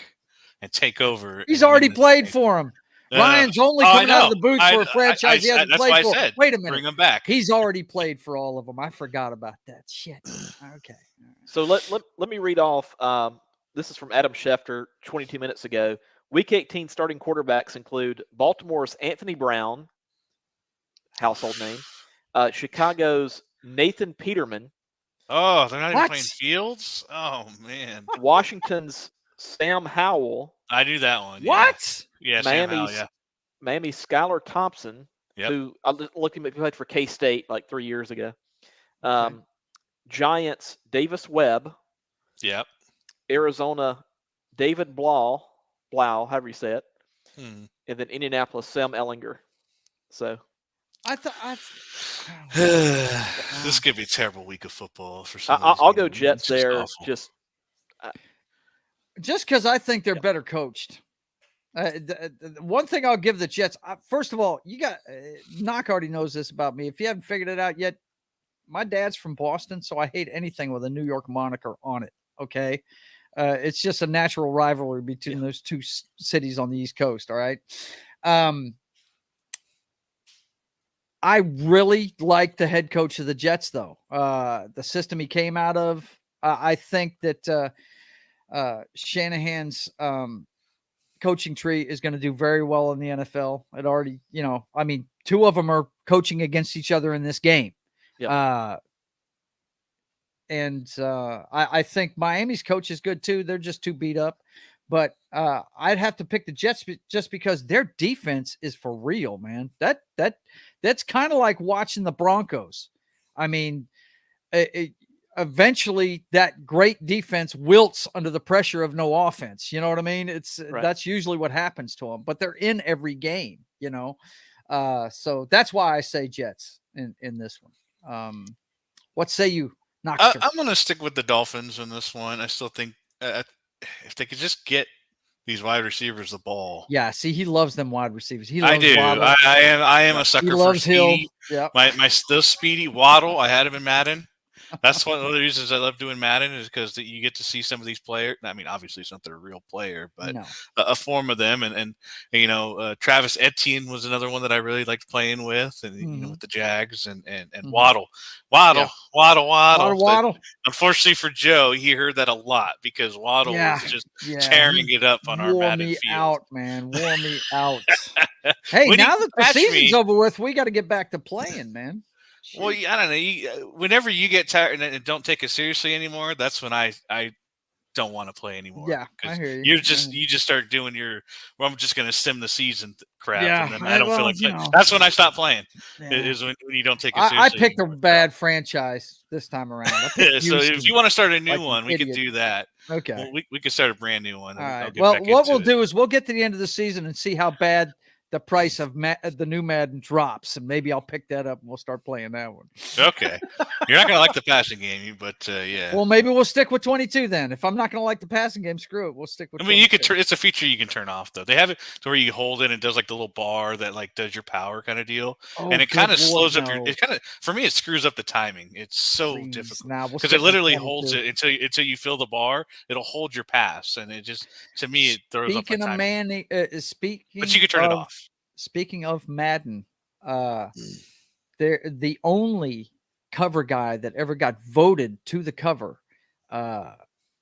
and take over. He's already played for him. Ryan's only coming out of the booth for a franchise he hasn't played for. Wait a minute. Bring him back. He's already played for all of them. I forgot about that. Shit. Okay. So let me read off. This is from Adam Schefter 22 minutes ago. Week 18 starting quarterbacks include Baltimore's Anthony Brown, household name, Chicago's Nathan Peterman. Oh, they're not even playing Fields? Oh, man. Washington's Sam Howell. I knew that one. What? Yeah, Sam Howell, Miami's Skylar Thompson, who I looked him played for K-State like 3 years ago. Giants Davis Webb. Yep. Arizona David Blau, however you say it. And then Indianapolis Sam Ellinger. So this could be a terrible week of football for some. I'll go Jets there. Just because I think they're better coached. One thing I'll give the Jets. First of all, you got Noc already knows this about me. If you haven't figured it out yet, my dad's from Boston, so I hate anything with a New York moniker on it. Okay, it's just a natural rivalry between those two cities on the East Coast. All right. I really like the head coach of the Jets, though. The system he came out of, I think that Shanahan's coaching tree is going to do very well in the NFL. It already, two of them are coaching against each other in this game. Yep. I think Miami's coach is good, too. They're just too beat up. But I'd have to pick the Jets just because their defense is for real, man. That's kind of like watching the Broncos. I mean, eventually that great defense wilts under the pressure of no offense. You know what I mean? That's usually what happens to them. But they're in every game. So that's why I say Jets in this one. What say you, I'm Knoxter? going to stick with the Dolphins in this one. I still think if they could just get these wide receivers the ball. Yeah, see, he loves them wide receivers. He loves I do. Waddle. I am a sucker He for loves Hill. speed. Yeah. Those speedy Waddle, I had him in Madden. That's one of the reasons I love doing Madden is because you get to see some of these players. I mean, obviously, it's not their real player, but a form of them. And Travis Etienne was another one that I really liked playing with, and with the Jags and Waddle. But unfortunately for Joe, he heard that a lot because Waddle was just tearing it up on our Madden field. Wore me out, man. Wore me out. Hey, now that the season's over with, we got to get back to playing, man. Shoot. Well, I don't know. Whenever you get tired and don't take it seriously anymore, that's when I don't want to play anymore. Yeah, I hear you. You just start doing I'm just going to sim the season crap, yeah, and then I don't feel like playing. That's when I stop playing. Yeah. Is when you don't take it seriously. I picked a bad franchise this time around. So if you want to start a new one, we could do that. Okay, well, we could start a brand new one. All right. Well, what we'll do is we'll get to the end of the season and see how bad the price of the new Madden drops, and maybe I'll pick that up and we'll start playing that one. Okay. You're not going to like the passing game, but yeah. Well, maybe we'll stick with 22 then. If I'm not going to like the passing game, screw it. We'll stick with 22. You could it's a feature you can turn off though. They have it to where you hold it and it does like the little bar that like does your power kind of deal. And it kind of slows up for me it screws up the timing. It's so difficult. Because it literally holds it until you fill the bar, it'll hold your pass, and it just to me it throws up my timing. But you can turn it off. Speaking of Madden, the only cover guy that ever got voted to the cover,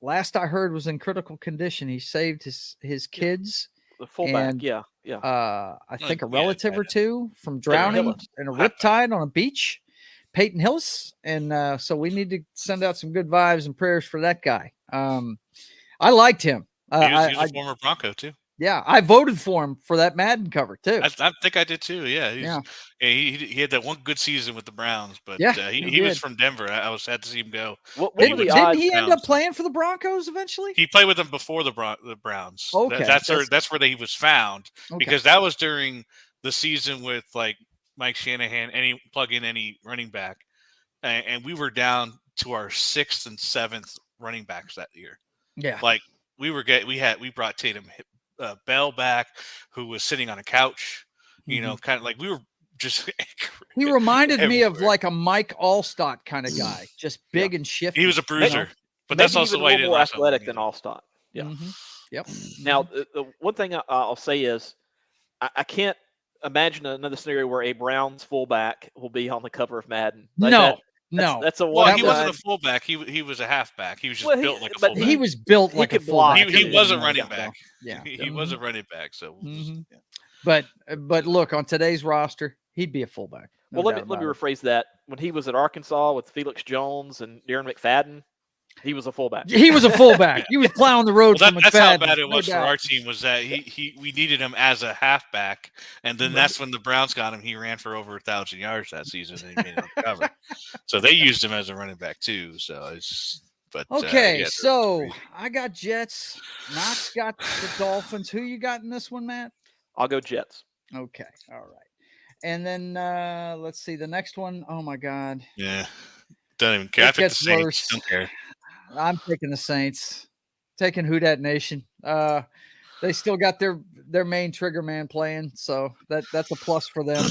last I heard, was in critical condition. He saved his kids, the fullback, and, I think a relative or two from drowning in a riptide on a beach, Peyton Hillis, and so we need to send out some good vibes and prayers for that guy. I liked him. He was a former Bronco too. Yeah, I voted for him for that Madden cover too. I think I did too. Yeah, he had that one good season with the Browns, but he was from Denver. I was sad to see him go. Didn't he end up playing for the Broncos eventually? He played with them before the Browns. Okay, that's where he was found because that was during the season with like Mike Shanahan. Plug in any running back, and we were down to our 6th and 7th running backs that year. Yeah, like we brought Tatum Bell back, who was sitting on a couch, kind of like we were just. He reminded me of like a Mike Allstott kind of guy, just big and shifty. He was a bruiser, but that's also why he didn't more athletic than Allstott. Yeah. Mm-hmm. Yep. Now, the one thing I'll say is, I can't imagine another scenario where a Browns fullback will be on the cover of Madden. That's a one. Well, he wasn't a fullback. He was a halfback. He was just built like a fullback. He was built like a fullback. He was a running back. Yeah, he was a running back. So, but look, on today's roster, he'd be a fullback. Well, let me rephrase that. When he was at Arkansas with Felix Jones and Darren McFadden, he was a fullback. He was a fullback. He was plowing the road. That's how bad it was for our team. Was that we needed him as a halfback, and then that's when the Browns got him. He ran for over 1,000 yards that season, and he made it on cover. So they used him as a running back too. So so I got Jets. Knox got the Dolphins. Who you got in this one, Matt? I'll go Jets. Okay, all right. And then let's see the next one. Oh my God. Yeah, don't even care. I picked the Saints. Don't care. I'm picking the Saints. Taking Who Dat Nation. They still got their main trigger man playing, so that's a plus for them.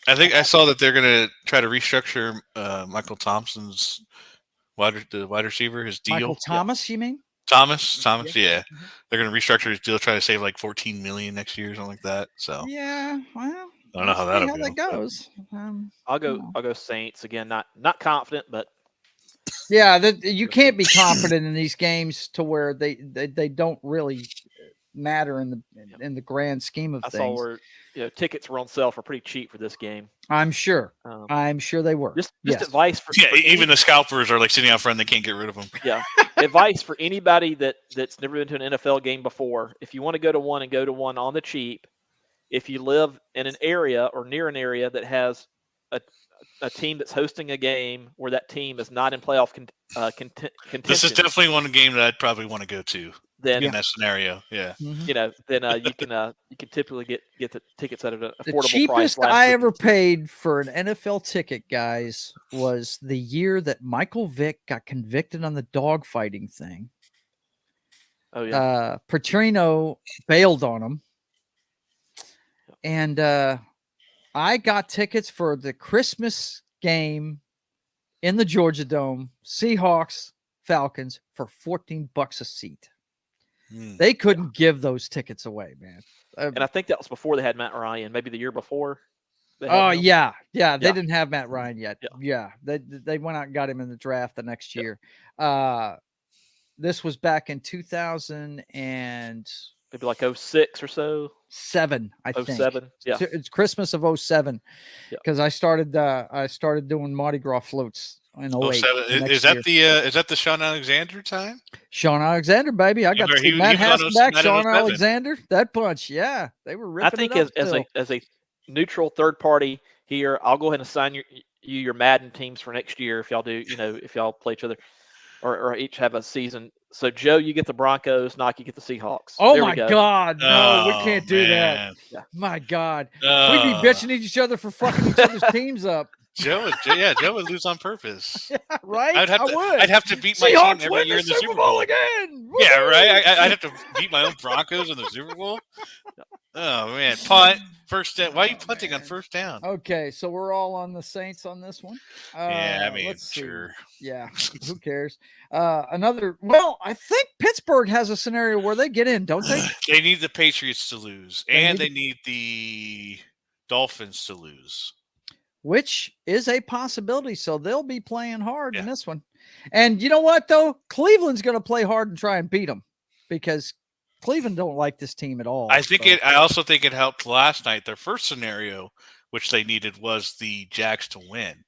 I think I saw that they're going to try to restructure Michael Thompson's wide receiver, his deal. Michael Thomas, you mean? Thomas, yeah. They're going to restructure his deal, try to save like $14 million next year or something like that. So yeah, well, I don't know how that goes. I'll go Saints again. Not confident, but yeah, you can't be confident in these games to where they don't really matter in the grand scheme of things. I saw where tickets were on sale for pretty cheap for this game. I'm sure. I'm sure they were. Just advice for even the scalpers are like sitting out front. They can't get rid of them. Yeah, advice for anybody that's never been to an NFL game before. If you want to go to one, and go to one on the cheap. If you live in an area or near an area that has a team that's hosting a game where that team is not in playoff contention. This is definitely one game that I'd probably want to go to. then in that scenario, yeah. you know, then you can typically get the tickets at an affordable price. The cheapest last I weekend. ever paid for an NFL ticket, guys, was the year that Michael Vick got convicted on the dogfighting thing. Oh yeah. Petrino bailed on him, and I got tickets for the Christmas game in the Georgia Dome, Seahawks, Falcons, for $14 a seat. They couldn't give those tickets away, man. And I think that was before they had Matt Ryan, maybe the year before. Oh yeah. They didn't have Matt Ryan yet. Yeah, they went out and got him in the draft the next year. This was back in 2000 and maybe like 06 or so. 7, I think. 07. Yeah, it's Christmas of 07 because I started doing Mardi Gras floats in 08. Is that the Sean Alexander time? Sean Alexander, baby. I got to see Matt Hasselbeck, Sean Alexander, that bunch. Yeah, they were ripping it up. as a neutral third party here, I'll go ahead and assign your Madden teams for next year if y'all do, if y'all play each other or each have a season. So Joe, you get the Broncos, Noc, you get the Seahawks. Oh my God. No, we can't do that. Yeah. My God. We'd be bitching at each other for fucking each other's teams up. Joe would lose on purpose. Yeah, right? I'd have to beat my Seahawks team every year in the Super Bowl again. Woo! Yeah, right. I'd have to beat my own Broncos in the Super Bowl. Oh man, punt first down. Why are you punting on first down? Okay, so we're all on the Saints on this one. Yeah, I mean, sure. Yeah, who cares? Well, I think Pittsburgh has a scenario where they get in, don't they? They need the Patriots to lose, and they need the Dolphins to lose, which is a possibility. So they'll be playing hard in this one. And you know what, though? Cleveland's going to play hard and try and beat them because Cleveland don't like this team at all. I also think it helped last night. Their first scenario, which they needed, was the Jags to win,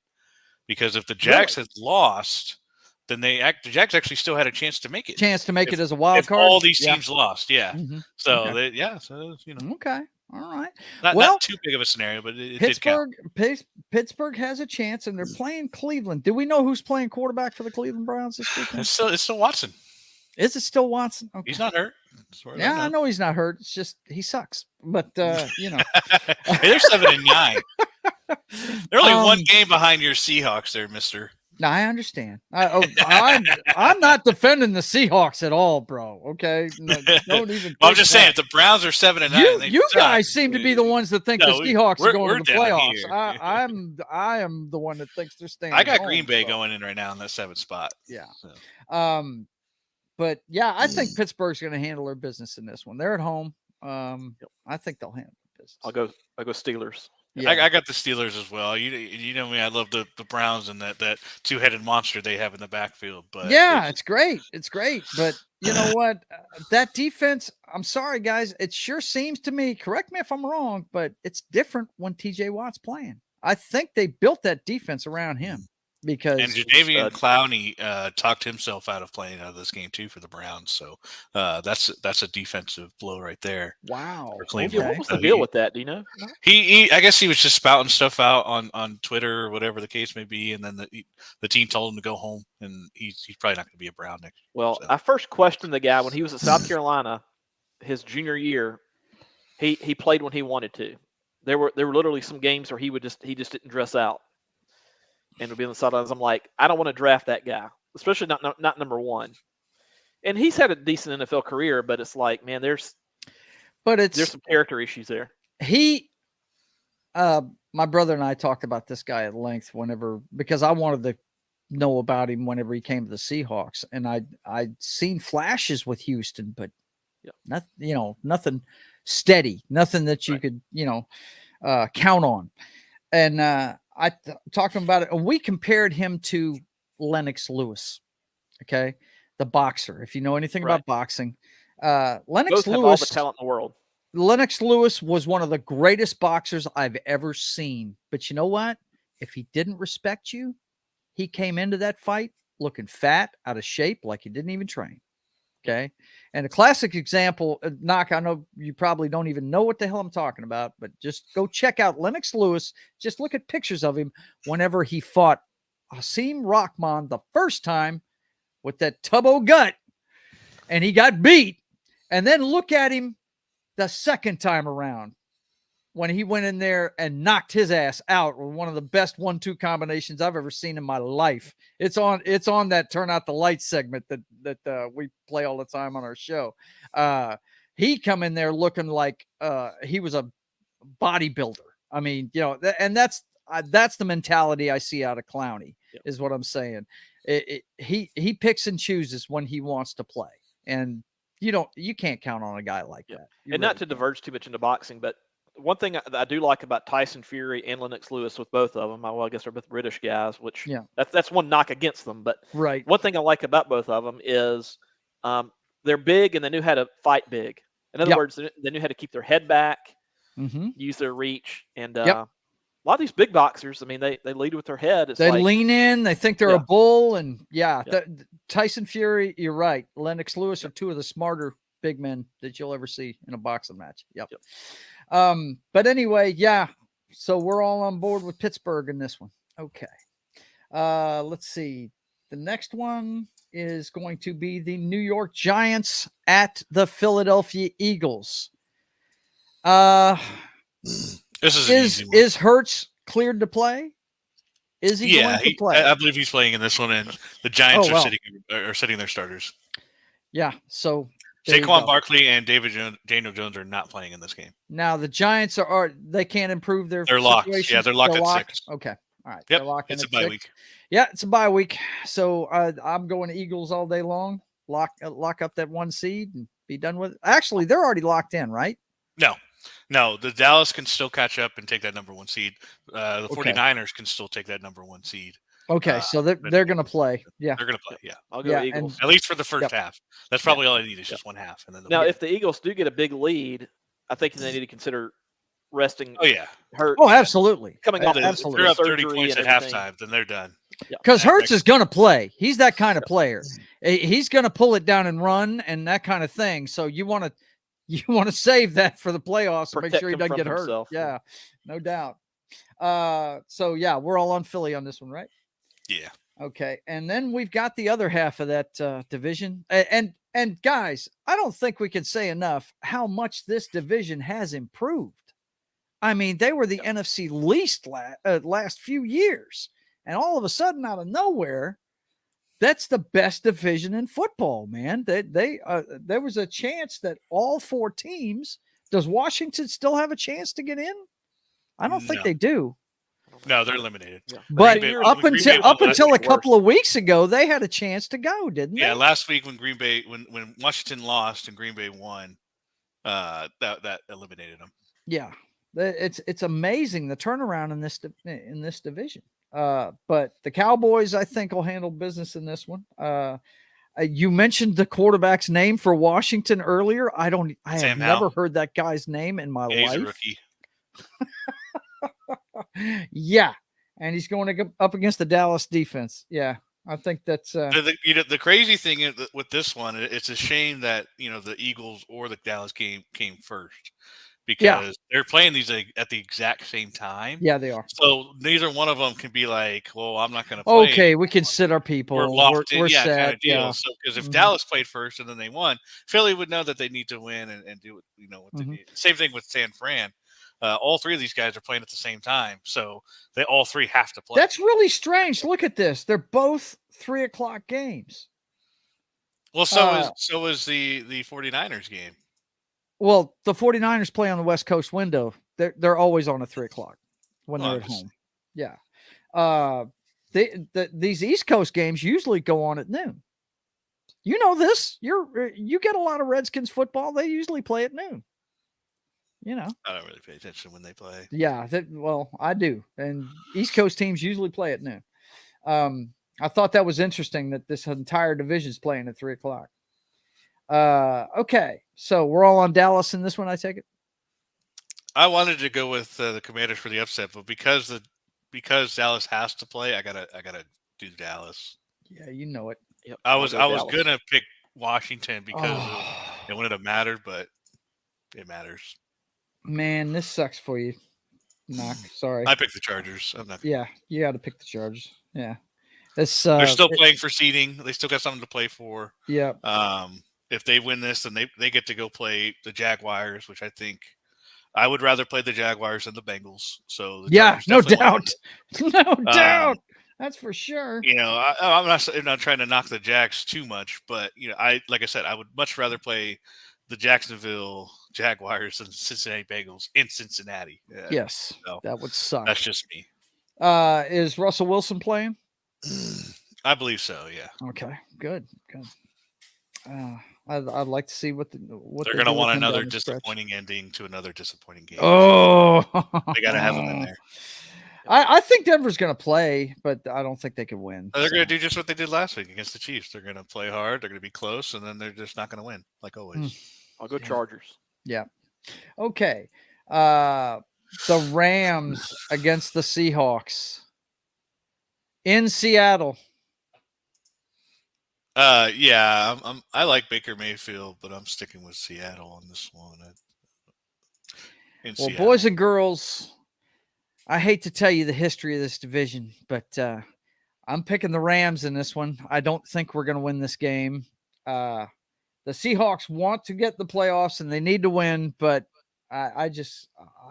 because if the Jags had lost, then the Jags actually still had a chance to make it. It as a wild card. All these teams lost, So okay. Okay. All right. Not too big of a scenario, but it did count. Pittsburgh has a chance, and they're playing Cleveland. Do we know who's playing quarterback for the Cleveland Browns this weekend? It's still Watson. Is it still Watson? Okay. He's not hurt. I know he's not hurt. It's just he sucks. But Hey, they're 7-9. They're only one game behind your Seahawks there, mister. No, I understand. I'm not defending the Seahawks at all, bro. Okay, don't even. I'm just saying, if the Browns are 7-9, you guys seem to be the ones that think the Seahawks are going to the playoffs. I am the one that thinks they're staying. I got Green Bay going in right now in that 7th spot. Yeah. So. But yeah, I think Pittsburgh's going to handle their business in this one. They're at home. I think they'll handle business. I'll go Steelers. Yeah. I got the Steelers as well. You know me, I love the Browns and that two-headed monster they have in the backfield. But it's great. It's great. But you know what? That defense, I'm sorry, guys. It sure seems to me, correct me if I'm wrong, but it's different when TJ Watt's playing. I think they built that defense around him. Because Jadeveon Clowney talked himself out of playing out of this game too for the Browns, so that's a defensive blow right there. Wow. For Cleveland. What was the deal with that? Do you know? He I guess he was just spouting stuff out on Twitter or whatever the case may be, and then the team told him to go home, and he's probably not going to be a Brown next year. Well, I first questioned the guy when he was at South Carolina, his junior year. He played when he wanted to. There were literally some games where he just didn't dress out and would be on the sidelines. I'm like, I don't want to draft that guy, especially not number one. And he's had a decent NFL career, but it's like, man, there's some character issues there. My brother and I talked about this guy at length because I wanted to know about him whenever he came to the Seahawks, and I'd seen flashes with Houston, but nothing steady, nothing that you could count on. And I talked to him about it, and we compared him to Lennox Lewis, okay, the boxer. If you know anything about boxing, Lennox Lewis have all the talent in the world. Lennox Lewis was one of the greatest boxers I've ever seen. But you know what? If he didn't respect you, he came into that fight looking fat, out of shape, like he didn't even train. Okay. And a classic example, Noc, I know you probably don't even know what the hell I'm talking about, but just go check out Lennox Lewis. Just look at pictures of him whenever he fought Hasim Rahman the first time with that Tubbo gut, and he got beat. And then look at him the second time around when he went in there and knocked his ass out with one of the best 1-2 combinations I've ever seen in my life. It's on that Turn Out the Lights segment that we play all the time on our show. He come in there looking like he was a bodybuilder. I mean, and that's the mentality I see out of Clowney, is what I'm saying. He picks and chooses when he wants to play, and you can't count on a guy like that. And not to diverge too much into boxing, but one thing that I do like about Tyson Fury and Lennox Lewis, with both of them, I guess they're both British guys, which that's one knock against them. But one thing I like about both of them is they're big and they knew how to fight big. In other words, they knew how to keep their head back, use their reach, and a lot of these big boxers, I mean, they lead with their head. They lean in, they think they're a bull, and Tyson Fury, you're right. Lennox Lewis are two of the smarter big men that you'll ever see in a boxing match. Yep. But anyway, so we're all on board with Pittsburgh in this one. Okay. Let's see. The next one is going to be the New York Giants at the Philadelphia Eagles. Is Hurts cleared to play? Is he going to play? I believe he's playing in this one, and the Giants are sitting their starters. Yeah, so Saquon Barkley and Daniel Jones are not playing in this game. Now the Giants they can't improve their They're locked. Yeah, they're locked at 6. Okay. All right. Yep. They're locked it's in a bye 6. week. Yeah, it's a bye week. So I'm going to Eagles all day long. Lock up that 1 seed and be done with it. Actually, they're already locked in, right? No, the Dallas can still catch up and take that number 1 seed. The 49ers can still take that number 1 seed. Okay, so they're going to play. Yeah. They're going to play, I'll go Eagles. At least for the first half. That's probably all I need is just 1 half. And then now, if the Eagles do get a big lead, I think they need to consider resting Hurts. Oh, absolutely. Coming off If they're up 30 points at halftime, then they're done. Because Hurts is going to play. He's that kind of player. He's going to pull it down and run and that kind of thing. So you want to save that for the playoffs and make sure he doesn't get hurt. Himself. Yeah, no doubt. So we're all on Philly on this one, right? Yeah. Okay, and then we've got the other half of that division, and guys, I don't think we can say enough how much this division has improved. I mean, they were the NFC least last few years, and all of a sudden, out of nowhere, that's the best division in football, man. There was a chance that all 4 teams. Does Washington still have a chance to get in? I don't think they do. No, they're eliminated. Yeah. But up until a couple of weeks ago, they had a chance to go, didn't they? Yeah, last week when when Washington lost and Green Bay won, that eliminated them. Yeah, it's amazing the turnaround in this division. But the Cowboys, I think, will handle business in this one. You mentioned the quarterback's name for Washington earlier. I have never heard that guy's name in my life. He's a rookie. Yeah, and he's going up against the Dallas defense. Yeah, I think that's the crazy thing with this one. It's a shame that the Eagles or the Dallas game came first, because they're playing these at the exact same time. Yeah, they are. So neither one of them can be like, well, I'm not going to play. Okay, we can sit our people. We're locked in. We're set. Kind of deal. So because if Dallas played first and then they won, Philly would know that they need to win and do what they need. Same thing with San Fran. All 3 of these guys are playing at the same time, so they all 3 have to play. That's really strange. Look at this; they're both 3:00 games. Well, so is the 49ers game. Well, the 49ers play on the West Coast window. They're always on at 3:00 when they're at home. Yeah. These East Coast games usually go on at noon. You know this. You get a lot of Redskins football. They usually play at noon. I don't really pay attention when they play. Yeah, I do. And East Coast teams usually play at noon. I thought that was interesting that this entire division is playing at 3:00. Okay, so we're all on Dallas in this one, I take it? I wanted to go with the Commanders for the upset, but because Dallas has to play, I gotta do Dallas. Yeah, you know it. Yep. I was gonna pick Washington because it wouldn't have mattered, but it matters. Man, this sucks for you, Noc. Sorry. I picked the Chargers. Yeah, you got to pick the Chargers. Yeah. They're still playing for seeding. They still got something to play for. Yeah. if they win this, then they get to go play the Jaguars, which I think I would rather play the Jaguars than the Bengals. So the yeah, Chargers no definitely doubt, no doubt. That's for sure. You know, I'm not trying to knock the Jags too much, but you know, like I said, I would much rather play the Jacksonville Jaguars than Cincinnati Bengals in Cincinnati. Yes, so that would suck. That's just me. Is Russell Wilson playing? I believe so. Yeah. Okay. Good. I'd like to see what they're going to want another disappointing ending to another disappointing game. Oh, they got to have him in there. I think Denver's going to play, but I don't think they can win. They're going to do just what they did last week against the Chiefs. They're going to play hard. They're going to be close, and then they're just not going to win, like always. I'll go Chargers. Yeah. Okay. The Rams against the Seahawks in Seattle. Yeah, I like Baker Mayfield, but I'm sticking with Seattle on this one. Well, boys and girls, I hate to tell you the history of this division, but I'm picking the Rams in this one. I don't think we're going to win this game. The Seahawks want to get the playoffs and they need to win, but I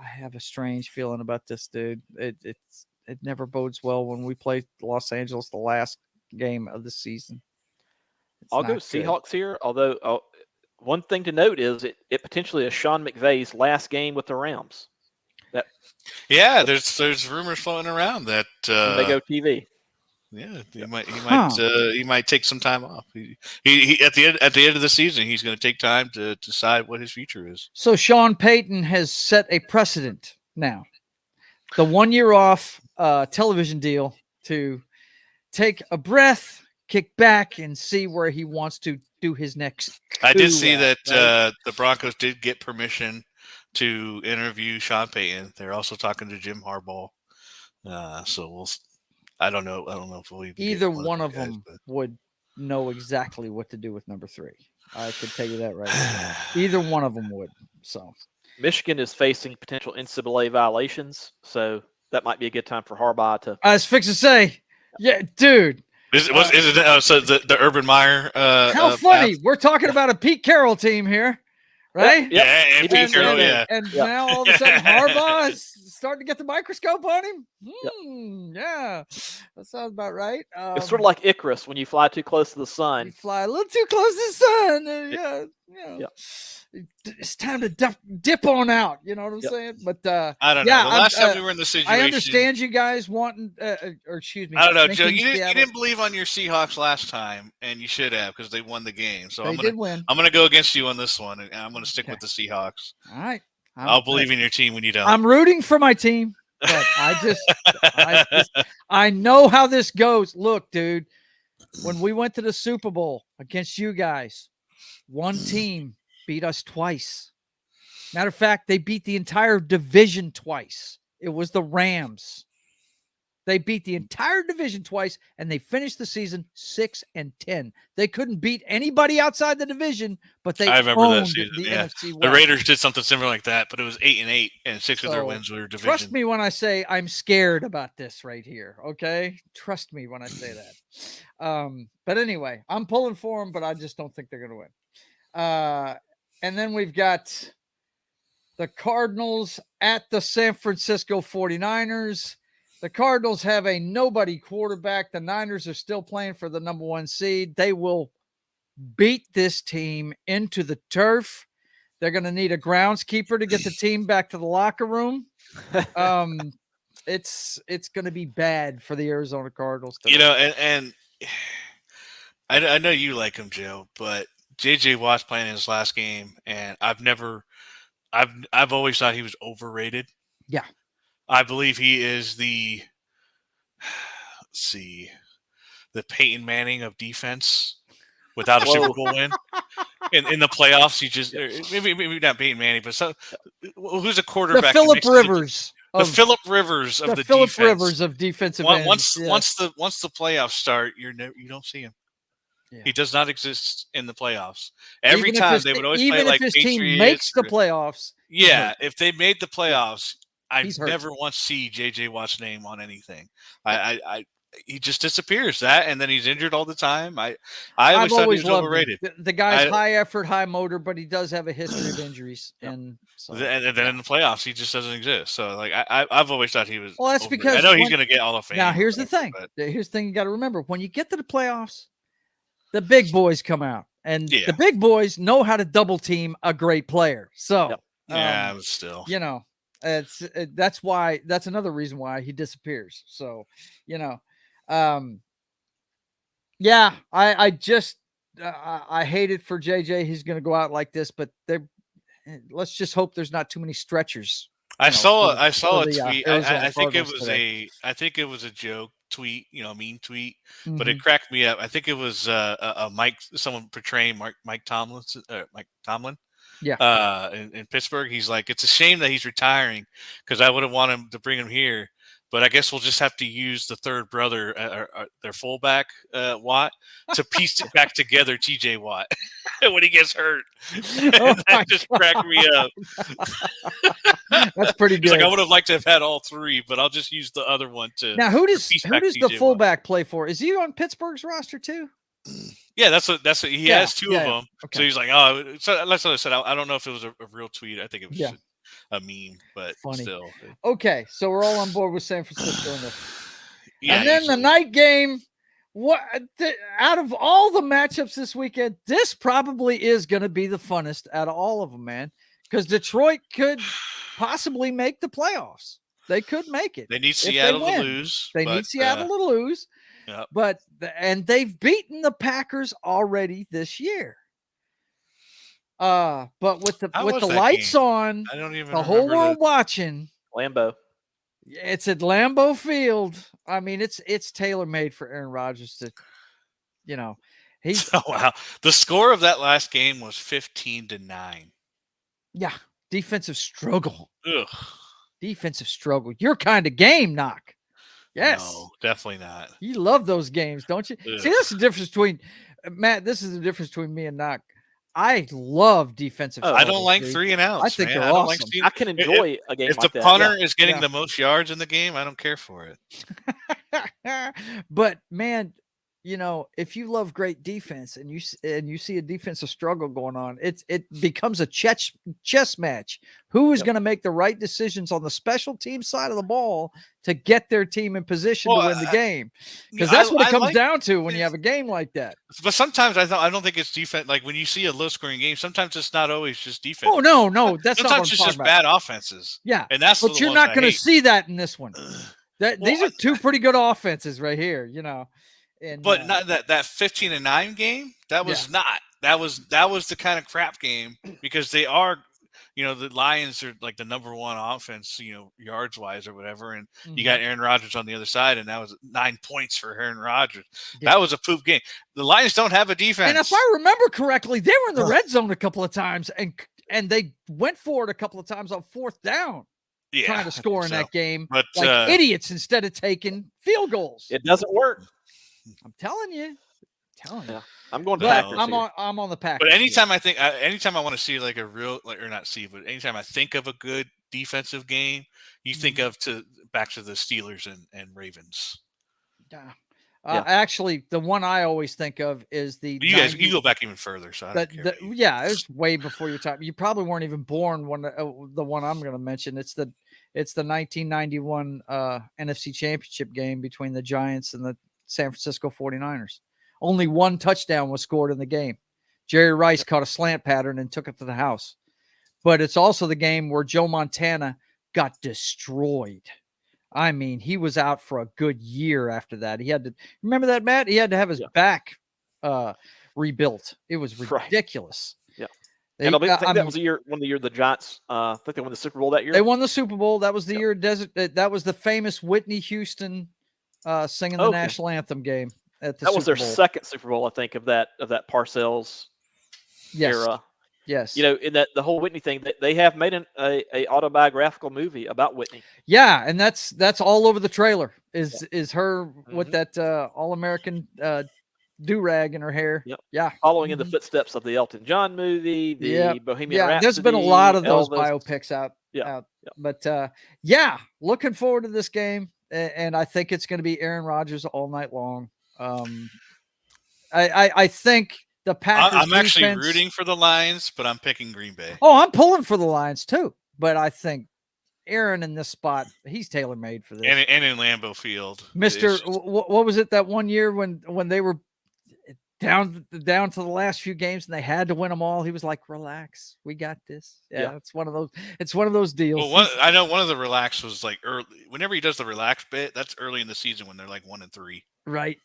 have a strange feeling about this, dude. It never bodes well when we play Los Angeles the last game of the season. I'll go Seahawks here, although one thing to note is it potentially is Sean McVay's last game with the Rams. There's rumors floating around that they go TV. Yeah, he might take some time off. He at the end of the season, he's going to take time to decide what his future is. So Sean Payton has set a precedent now. The 1 year off television deal to take a breath, kick back, and see where he wants to do his next. I did see that the Broncos did get permission to interview Sean Payton. They're also talking to Jim Harbaugh. So I don't know if we'll even either one of them would know exactly what to do with number 3. I could tell you that right now. Either one of them would. So Michigan is facing potential NCAA violations, so that might be a good time for Harbaugh to. I was fixing to say, yeah, dude. So the Urban Meyer? How funny! We're talking about a Pete Carroll team here, right? Yeah, and Pete Carroll. And now all of a sudden Harbaugh is starting to get the microscope on him. Yeah, that sounds about right. It's sort of like Icarus when you fly too close to the sun. You fly a little too close to the sun. It's time to dip on out. You know what I'm saying? But I don't know. The last time we were in the situation, I understand you guys wanting, or excuse me. I don't know, Joe. You didn't believe on your Seahawks last time, and you should have because they won the game. So I'm going to go against you on this one, and I'm going to stick with the Seahawks. All right. I'll believe in your team when you don't. I'm rooting for my team, but I know how this goes. Look, dude, when we went to the Super Bowl against you guys, one team beat us twice. Matter of fact, they beat the entire division twice. It was the Rams. They beat the entire division twice, and they finished the season 6-10. They couldn't beat anybody outside the division, but they owned the NFC West. The Raiders did something similar like that, but it was 8-8, and 6 of their wins were division. Trust me when I say I'm scared about this right here, okay? Trust me when I say that. But anyway, I'm pulling for them, but I just don't think they're going to win. And then we've got the Cardinals at the San Francisco 49ers. The Cardinals have a nobody quarterback. The Niners are still playing for the number 1 seed. They will beat this team into the turf. They're going to need a groundskeeper to get the team back to the locker room. It's going to be bad for the Arizona Cardinals tonight. You know, and I know you like him, Joe, but JJ Watt's playing his last game, and I've always thought he was overrated. Yeah. I believe he is the Peyton Manning of defense without a Super Bowl win. In the playoffs, he just maybe not Peyton Manning, but who's a quarterback? The Phillip Rivers. The Phillip Rivers of the Phillip defense. Rivers of defensive ends. Once the playoffs start, you don't see him. Yeah. He does not exist in the playoffs. Every time they would always play like Patriots. Even if his team makes the playoffs. Yeah, if they made the playoffs, I never once see JJ Watt's name on anything. he just disappears. That, and then he's injured all the time. I always thought he was overrated. The guy's high effort, high motor, but he does have a history of injuries, and so and then in the playoffs he just doesn't exist. So like I've always thought he was. Well, that's overrated. because I know he's going to get all the fame. Now here's the thing. Here's the thing you got to remember: when you get to the playoffs, the big boys come out, and the big boys know how to double team a great player. So but still, that's another reason why he disappears. So, I just I hate it for JJ. He's going to go out like this, but let's just hope there's not too many stretchers. I saw a tweet. I think it was a joke tweet, a mean tweet, but it cracked me up. I think it was a someone portraying Mike Tomlin. In Pittsburgh. He's like, it's a shame that he's retiring because I would have wanted him to bring him here, but I guess we'll just have to use the third brother, their fullback, Watt, to piece it back together, TJ Watt, when he gets hurt. That just cracked me up. That's pretty good. Like, I would have liked to have had all three, but I'll just use the other one to. Now, who does the fullback play for? Is he on Pittsburgh's roster too? Yeah, that's what he has two of them. Okay. So he's like, oh, so that's what I said. I don't know if it was a real tweet. I think it was a meme, but funny. Still. Okay, so we're all on board with San Francisco in this. Yeah, and then the night game. Out of all the matchups this weekend, this probably is going to be the funnest out of all of them, man. Because Detroit could possibly make the playoffs. They could make it. They need Seattle to lose. They need Seattle to lose. Yep. But they've beaten the Packers already this year. But with the lights on, I don't even the whole world watching. Lambeau. It's at Lambeau Field. I mean, it's tailor-made for Aaron Rodgers to, he's. Oh, wow. The score of that last game was 15-9. Yeah, defensive struggle. Ugh. Defensive struggle. Your kind of game, Noc. Yes. No, definitely not. You love those games, don't you? Ugh. See, that's the difference between Matt. This is the difference between me and Noc. I love defensive. I don't like 3 and outs. I think man. they're awesome. I can enjoy a game if like the punter is getting the most yards in the game, I don't care for it. But man, if you love great defense and you see a defensive struggle going on, it becomes a chess match. Who is going to make the right decisions on the special team side of the ball to get their team in position to win the game? Because that's what it comes down to when you have a game like that. But sometimes I don't think it's defense. Like when you see a low-scoring game, sometimes it's not always just defense. Oh no, that's sometimes it's just bad offenses. Yeah, and that's but you're not going to see that in this one. These are two pretty good offenses right here. But not that 15-9 game. That was not. That was the kind of crap game because they are, the Lions are like the number one offense, yards wise or whatever, and you got Aaron Rodgers on the other side, and that was 9 points for Aaron Rodgers. Yeah. That was a poop game. The Lions don't have a defense. And if I remember correctly, they were in the red zone a couple of times, and they went for it a couple of times on fourth down. Trying to score in that game, but like idiots instead of taking field goals. It doesn't work. I'm telling you. Yeah. I'm going to Packers. I'm on the Packers. But anytime I want to see like a real, or not see, but anytime I think of a good defensive game, you think back to the Steelers and Ravens. Yeah. Actually, the one I always think of is the. You go back even further, so I don't care. Yeah, it's way before your time. You probably weren't even born when the one I'm going to mention. It's the 1991 NFC Championship game between the Giants and the San Francisco 49ers. Only one touchdown was scored in the game. Jerry Rice caught a slant pattern and took it to the house. But it's also the game where Joe Montana got destroyed. I mean, he was out for a good year after that. He had to remember that, Matt? He had to have his back rebuilt. It was ridiculous. Yeah. I think that was one of the year the Giants. I think they won the Super Bowl that year. They won the Super Bowl. That was the year that was the famous Whitney Houston singing the national anthem game at the That was Super their Bowl. second Super Bowl, I think, of that Parcells era. Yes. In the whole Whitney thing, they have made a autobiographical movie about Whitney. Yeah, and that's all over the trailer. Is her with that All-American do-rag in her hair. Yep. Yeah. Following in the footsteps of the Elton John movie, the Bohemian Rhapsody. There's been a lot of those Elvis. biopics out. Yeah. But looking forward to this game. and I think it's going to be Aaron Rodgers all night long. I think the Packers. I'm actually rooting for the Lions, but I'm picking Green Bay. Oh, I'm pulling for the Lions too, but I think Aaron in this spot, he's tailor-made for this. And in Lambeau Field. What was it that one year when they were down to the last few games and they had to win them all? He was like, "Relax, we got this." Yeah. It's one of those. It's one of those deals. Well, I know one of the relax was like early. Whenever he does the relax bit, that's early in the season when they're like 1-3. Right.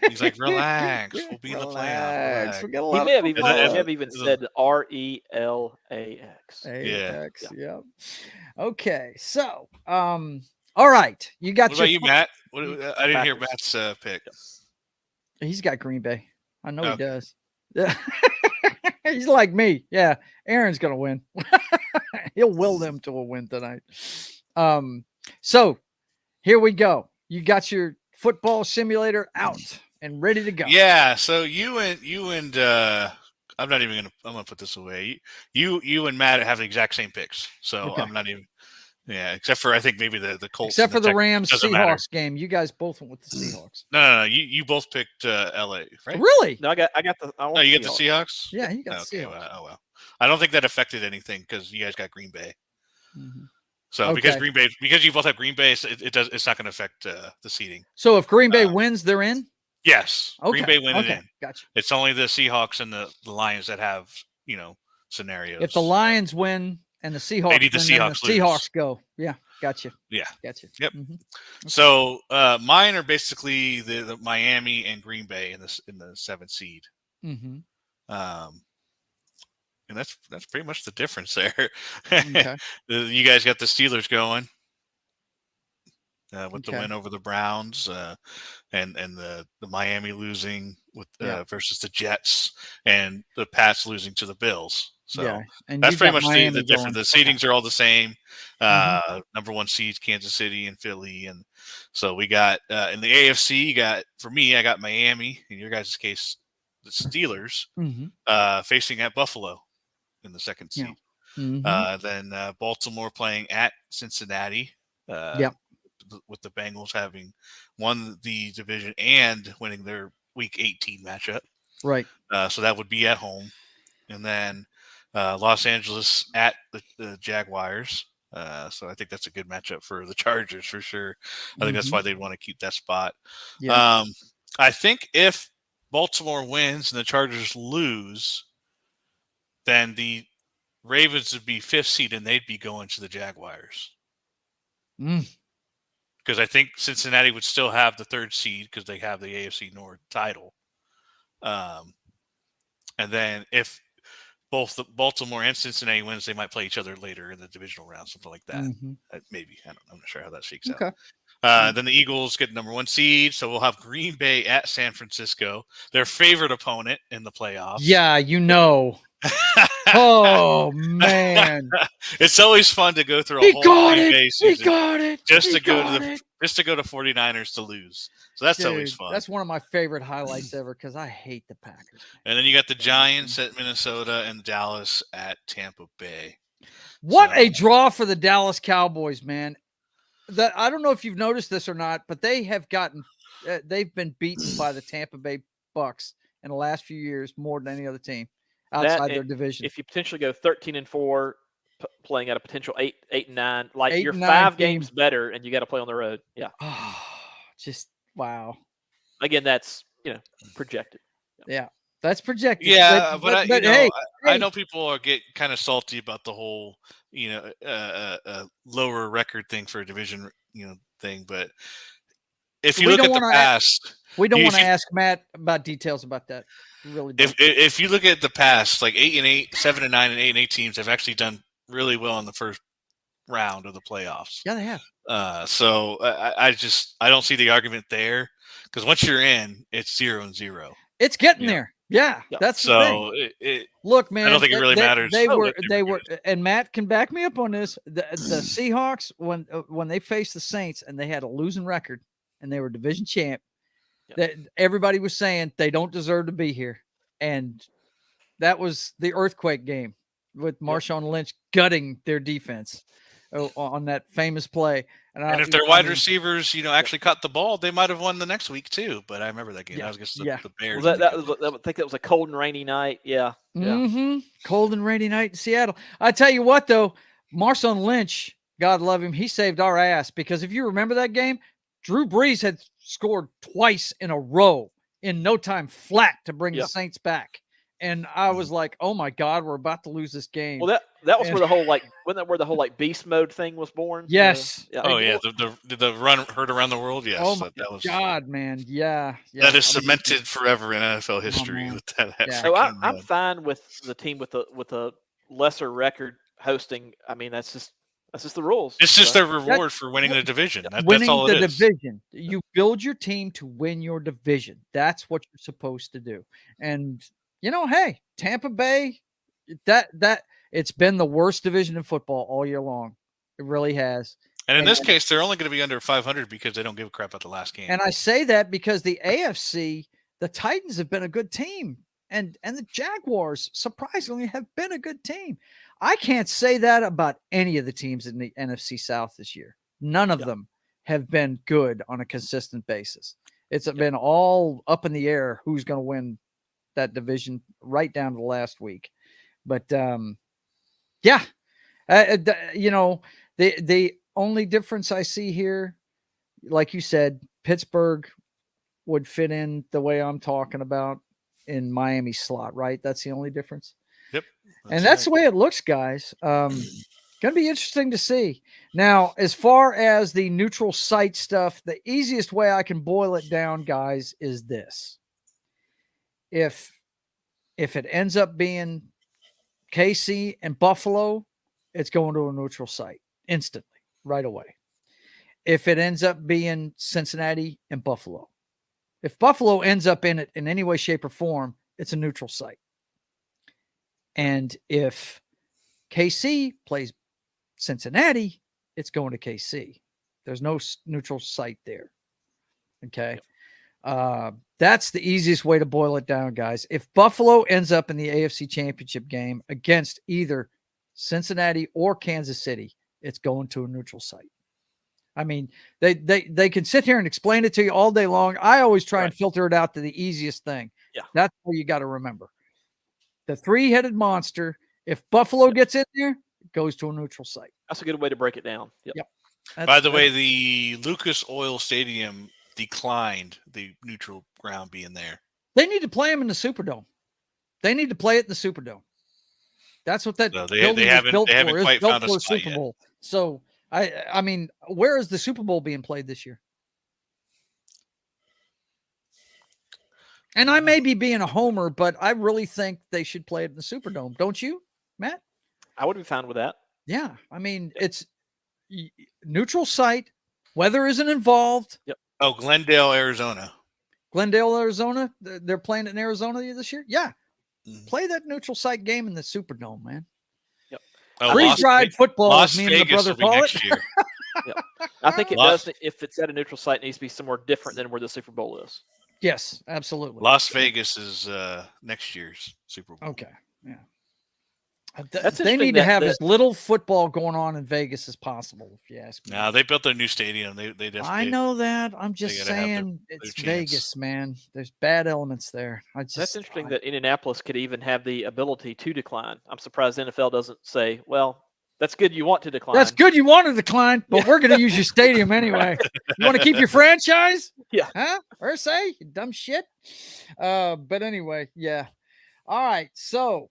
He's like, "Relax, we'll be in the playoffs." He may have even said RELAX. Yeah. Okay. So, all right. You got what about you, Matt? I didn't hear Matt's pick. He's got Green Bay. I know he does. Yeah. He's like me. Yeah. Aaron's going to win. He'll will them to a win tonight. So here we go. You got your football simulator out and ready to go. Yeah. So you and I'm gonna put this away. You and Matt have the exact same picks. So I'm not even. Yeah, except for I think maybe the Colts. Except for the Rams Seahawks game, you guys both went with the Seahawks. No. You both picked LA, right? Really? No, I got the. No, you get the Seahawks. Yeah, you got the Seahawks. Well. I don't think that affected anything because you guys got Green Bay. Mm-hmm. So because you both have Green Bay, it's not going to affect the seeding. So if Green Bay wins, they're in. Yes, okay. Green Bay win it in. Gotcha. It's only the Seahawks and the Lions that have scenarios. If the Lions win. And the Seahawks, maybe the Seahawks go. Yeah, gotcha. Yeah, gotcha. Yep. Mm-hmm. Okay. So mine are basically the Miami and Green Bay in the 7th seed. Mm-hmm. And that's pretty much the difference there. Okay. You guys got the Steelers going with the win over the Browns, and the Miami losing with versus the Jets, and the Pats losing to the Bills. So and that's pretty much the difference. The seedings are all the same. Number 1 seeds, Kansas City and Philly. And so we got in the AFC, I got Miami. In your guys' case, the Steelers facing at Buffalo in the 2nd seed. Then Baltimore playing at Cincinnati. With the Bengals having won the division and winning their Week 18 matchup. Right. So that would be at home. And then Los Angeles at the Jaguars. So I think that's a good matchup for the Chargers for sure. I think that's why they'd want to keep that spot. Yeah. I think if Baltimore wins and the Chargers lose, then the Ravens would be 5th seed and they'd be going to the Jaguars. Because I think Cincinnati would still have the 3rd seed because they have the AFC North title. And then if both the Baltimore and Cincinnati wins, they might play each other later in the divisional round, something like that. Maybe. I'm not sure how that shakes out. Then the Eagles get number 1 seed. So we'll have Green Bay at San Francisco, their favorite opponent in the playoffs. Yeah, Oh, man. It's always fun to go through a whole Green Bay season. He got it. Just to go to 49ers to lose. So that's always fun. That's one of my favorite highlights ever because I hate the Packers. And then you got the Giants at Minnesota and Dallas at Tampa Bay. What a draw for the Dallas Cowboys, man. I don't know if you've noticed this or not, but they've been beaten by the Tampa Bay Bucks in the last few years more than any other team outside their division. If you potentially go 13-4, playing at a potential 8-9, like you're 5 games better, and you got to play on the road. Yeah. Oh, just wow. Again, that's projected. Yeah, that's projected. Yeah, but I know people get kind of salty about the whole lower record thing for a division thing, but if you look at the past, we don't want to ask Matt about details about that. Really, if you look at the past, like 8-8, 7-9, and 8-8 teams have actually done really well in the first round of the playoffs. Yeah, they have. So I don't see the argument there because once you're in, it's 0-0. It's getting there. Yeah, that's the thing. Look, man, I don't think it really matters. They were, and Matt can back me up on this. The Seahawks when they faced the Saints and they had a losing record and they were division champ. That everybody was saying they don't deserve to be here, and that was the earthquake game with Marshawn Lynch gutting their defense. on that famous play. And if their wide receivers, actually caught the ball, they might have won the next week too. But I remember that game. That was against the Bears. I think that was a cold and rainy night. Yeah. Mm-hmm. Cold and rainy night in Seattle. I tell you what, though, Marshawn Lynch, God love him, he saved our ass, because if you remember that game, Drew Brees had scored twice in a row in no time flat to bring the Saints back. And I was like, oh my God, we're about to lose this game. Well, that was where the whole wasn't that where the whole beast mode thing was born? Yes. Oh yeah, the run heard around the world. Yes. Oh my God, man. Yeah. That is cemented forever in NFL history. With that. So I'm fine with the team with a lesser record hosting. I mean, that's just the rules. It's just their reward for winning the division. Winning that's all the it is. division. You build your team to win your division. That's what you're supposed to do. And hey, Tampa Bay, that it's been the worst division in football all year long. It really has. And in this case, they're only going to be under 500 because they don't give a crap about the last game. And I say that because the AFC, the Titans have been a good team. And the Jaguars, surprisingly, have been a good team. I can't say that about any of the teams in the NFC South this year. None of them have been good on a consistent basis. It's been all up in the air who's going to win that division right down to the last week. But, the only difference I see here, like you said, Pittsburgh would fit in the way I'm talking about in Miami's slot, right? That's the only difference. Yep. That's the way it looks, guys. Going to be interesting to see. Now, as far as the neutral site stuff, the easiest way I can boil it down, guys, is this. If it ends up being KC and Buffalo, it's going to a neutral site instantly, right away. If it ends up being Cincinnati and Buffalo, if Buffalo ends up in it in any way, shape, or form, it's a neutral site. And if KC plays Cincinnati, it's going to KC. There's no neutral site there. Okay. That's the easiest way to boil it down, guys. If Buffalo ends up in the AFC Championship game against either Cincinnati or Kansas City, it's going to a neutral site. I mean, they can sit here and explain it to you all day long. I always try and filter it out to the easiest thing. Yeah. That's what you got to remember. The three-headed monster, if Buffalo gets in there, it goes to a neutral site. That's a good way to break it down. Yep. By the way, the Lucas Oil Stadium declined the neutral ground being there. They need to play them in the Superdome. They need to play it in the Superdome. That's what that they haven't quite found a spot Super Bowl. Yet. So I mean, where is the Super Bowl being played this year? And I may be being a homer, but I really think they should play it in the Superdome. Don't you, Matt? I would be fine with that. Yeah. I mean, it's neutral site. Weather isn't involved. Yep. Oh, Glendale, Arizona. Glendale, Arizona. They're playing it in Arizona this year. Yeah. Play that neutral site game in the Superdome, man. Yep. Freeze-dried football, as me and my brother call it. Yep. I think it does. If it's at a neutral site, it needs to be somewhere different than where the Super Bowl is. Yes, absolutely. Las Vegas is next year's Super Bowl. Okay. Yeah. They need to have as little football going on in Vegas as possible, if you ask me. No, they built their new stadium. They definitely. I know that. I'm just saying it's Vegas, man. There's bad elements there. That's interesting that Indianapolis could even have the ability to decline. I'm surprised the NFL doesn't say, well, that's good you want to decline. That's good you want to decline, but we're going to use your stadium anyway. You want to keep your franchise? Yeah. Huh? Or say, you dumb shit. But anyway, yeah. All right. So,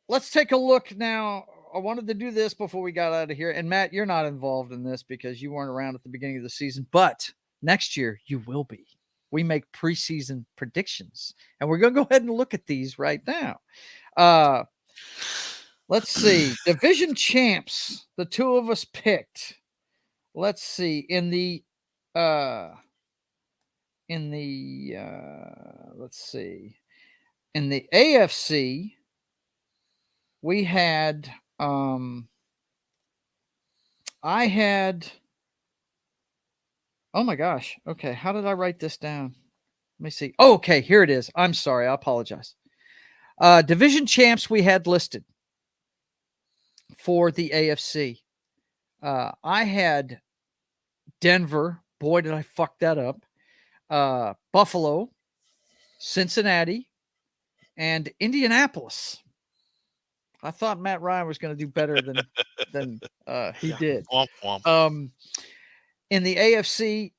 let's take a look now. I wanted to do this before we got out of here. And Matt, you're not involved in this because you weren't around at the beginning of the season, but next year you will be. We make preseason predictions and we're going to go ahead and look at these right now. Let's see. Division champs. The two of us picked. Let's see. Let's see. In the AFC, we had, oh my gosh. Okay. How did I write this down? Let me see. Oh, okay. Here it is. I'm sorry. I apologize. Division champs we had listed. for the AFC. I had Denver. Boy, did I fuck that up. Buffalo, Cincinnati, and Indianapolis. I thought Matt Ryan was going to do better than he did. Womp, womp. In the AFC,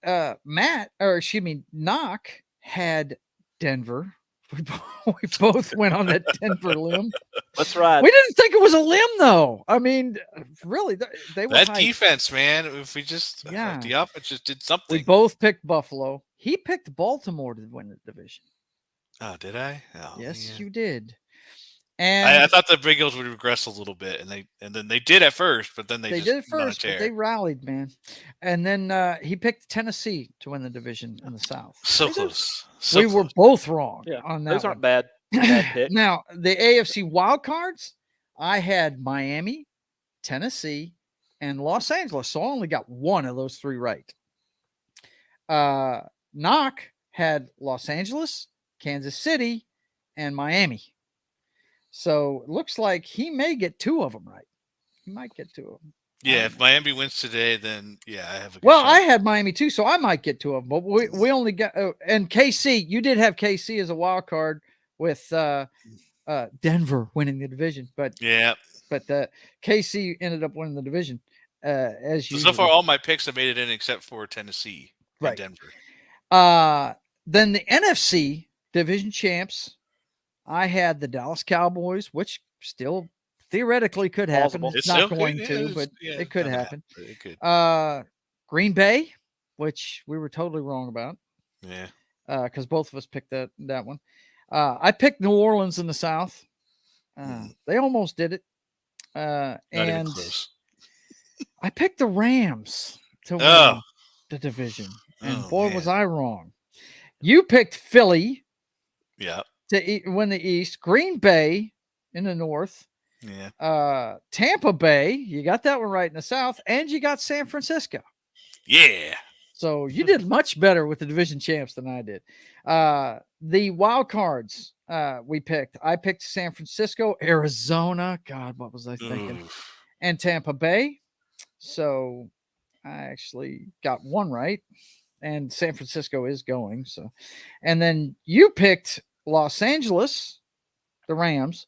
Noc had Denver. We both went on that Denver limb. That's right. We didn't think it was a limb, though. I mean, really, they were that hyped. Defense, man. If we just the offense just did something. We both picked Buffalo. He picked Baltimore to win the division. Oh, did I? Oh, yes, man. you did. And I thought the Bengals would regress a little bit, and then they did at first, but then they just did at first, but they rallied, man. And then he picked Tennessee to win the division in the South. So close. We were both wrong on that. Those aren't bad picks. Now, the AFC wild cards, I had Miami, Tennessee, and Los Angeles. So I only got one of those three right. Noc had Los Angeles, Kansas City, and Miami. So it looks like he may get two of them right. He might get two of them. Yeah, if Miami wins today, then I have a good Well, shot. I had Miami too, so I might get two of them. But we only got and KC. You did have KC as a wild card with Denver winning the division, but KC ended up winning the division as usual. So far, all my picks have made it in except for Tennessee and Denver. Then the NFC division champs. I had the Dallas Cowboys, which still theoretically could happen. It's not going to, but it could happen. It could. Green Bay, which we were totally wrong about. Yeah. Because both of us picked that one. I picked New Orleans in the South. They almost did it. Not even close. I picked the Rams to win the division. And was I wrong. You picked Philly. Yeah. To win the East. Green Bay in the North. Yeah. Tampa Bay, you got that one right in the South, and you got San Francisco. Yeah. So you did much better with the division champs than I did. The wild cards we picked. I picked San Francisco, Arizona. God, what was I thinking? And Tampa Bay. So I actually got one right. And San Francisco is going. So, and then you picked Los Angeles, the Rams,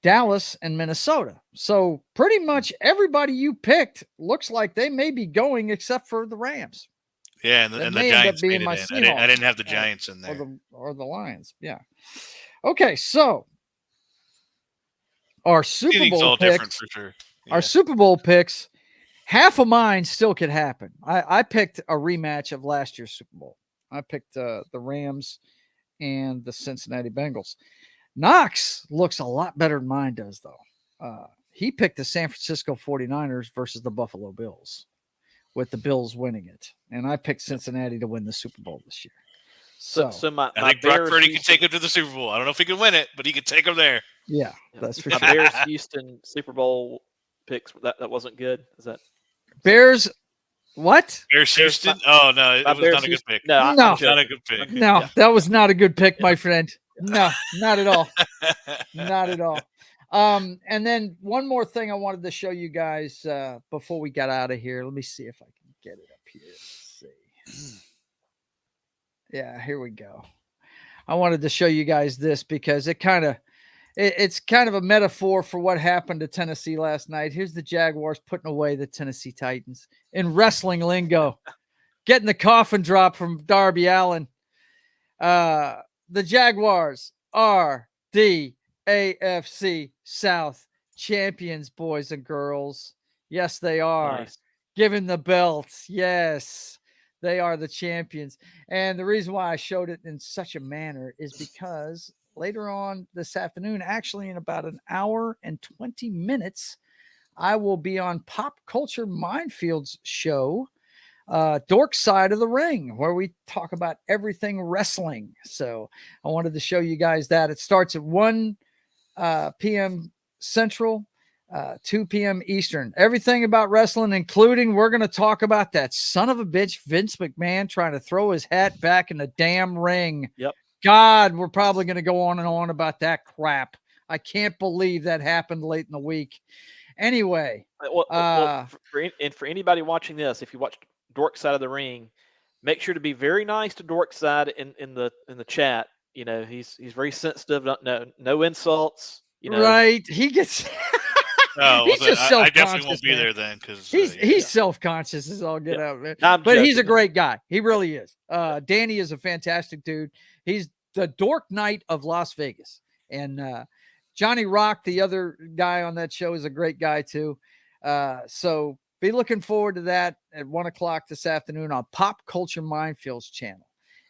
Dallas, and Minnesota. So pretty much everybody you picked looks like they may be going except for the Rams. Yeah, and the Giants made it in. I didn't have the Giants in there. Or the Lions. Yeah. Okay, so our Super Bowl picks, different for sure. Yeah. Our Super Bowl picks, half of mine still could happen. I picked a rematch of last year's Super Bowl. I picked the Rams and the Cincinnati Bengals. Knox looks a lot better than mine does, though. He picked the San Francisco 49ers versus the Buffalo Bills, with the Bills winning it. And I picked Cincinnati to win the Super Bowl this year. So my I think Brock Purdy can take him to the Super Bowl. I don't know if he can win it, but he can take him there. Yeah, that's for sure. Bears Houston Super Bowl picks, that wasn't good. Is that Bears? What? Bears Houston? Oh no, it was not a good pick. No, not a good pick. No, that was not a good pick, my friend. No, not at all. Not at all. And then one more thing I wanted to show you guys before we got out of here. Let me see if I can get it up here. Let's see. Yeah, here we go. I wanted to show you guys this because it's kind of a metaphor for what happened to Tennessee last night. Here's the Jaguars putting away the Tennessee Titans in wrestling lingo, getting the coffin drop from Darby Allin. The Jaguars are the AFC South champions, boys and girls. Yes, they are. Nice. Given the belts. Yes, they are the champions. And the reason why I showed it in such a manner is because later on this afternoon, actually in about an hour and 20 minutes, I will be on Pop Culture Minefield's show, Dork Side of the Ring, where we talk about everything wrestling. So I wanted to show you guys that. It starts at 1 p.m. Central, 2 p.m. Eastern. Everything about wrestling, including we're going to talk about that son of a bitch, Vince McMahon, trying to throw his hat back in the damn ring. Yep. God, we're probably going to go on and on about that crap. I can't believe that happened late in the week. Anyway, for anybody watching this, if you watched Dork Side of the Ring, make sure to be very nice to Dork Side in the chat. You know, he's very sensitive. No insults. You know, right? He gets. Oh, He's just self-conscious. I definitely won't be there then because he's self-conscious as all get out, man. But joking. He's a great guy. He really is. Danny is a fantastic dude. He's the Dork Knight of Las Vegas, and Johnny Rock, the other guy on that show, is a great guy too. So be looking forward to that at 1:00 this afternoon on Pop Culture Minefields channel.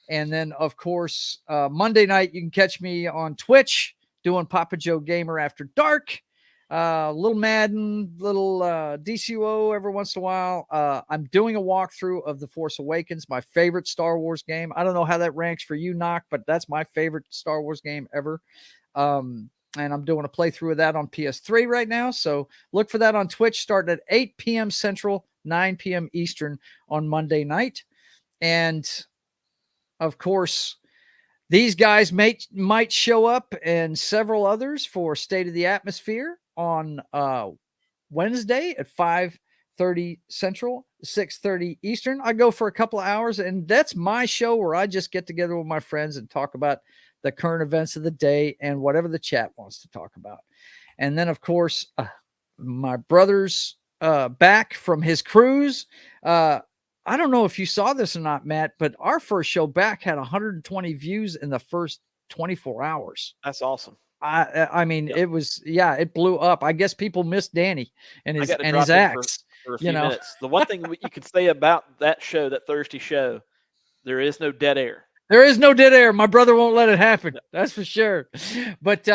And then, of course, Monday night, you can catch me on Twitch doing Papa Joe Gamer After Dark. Little Madden, little DCUO every once in a while. I'm doing a walkthrough of The Force Awakens, my favorite Star Wars game. I don't know how that ranks for you, Noc, but that's my favorite Star Wars game ever. And I'm doing a playthrough of that on PS3 right now. So look for that on Twitch starting at 8 p.m. Central, 9 p.m. Eastern on Monday night. And, of course, these guys might show up and several others for State of the Atmosphere on Wednesday at 5:30 Central, 6:30 Eastern. I go for a couple of hours, and that's my show where I just get together with my friends and talk about the current events of the day and whatever the chat wants to talk about. And then, of course, my brother's back from his cruise. I don't know if you saw this or not, Matt, but our first show back had 120 views in the first 24 hours. That's awesome. I mean, It was, it blew up. I guess people missed Danny and his acts. For a few minutes. The one thing you can say about that show, that Thursday show, there is no dead air. There is no dead air. My brother won't let it happen. That's for sure. But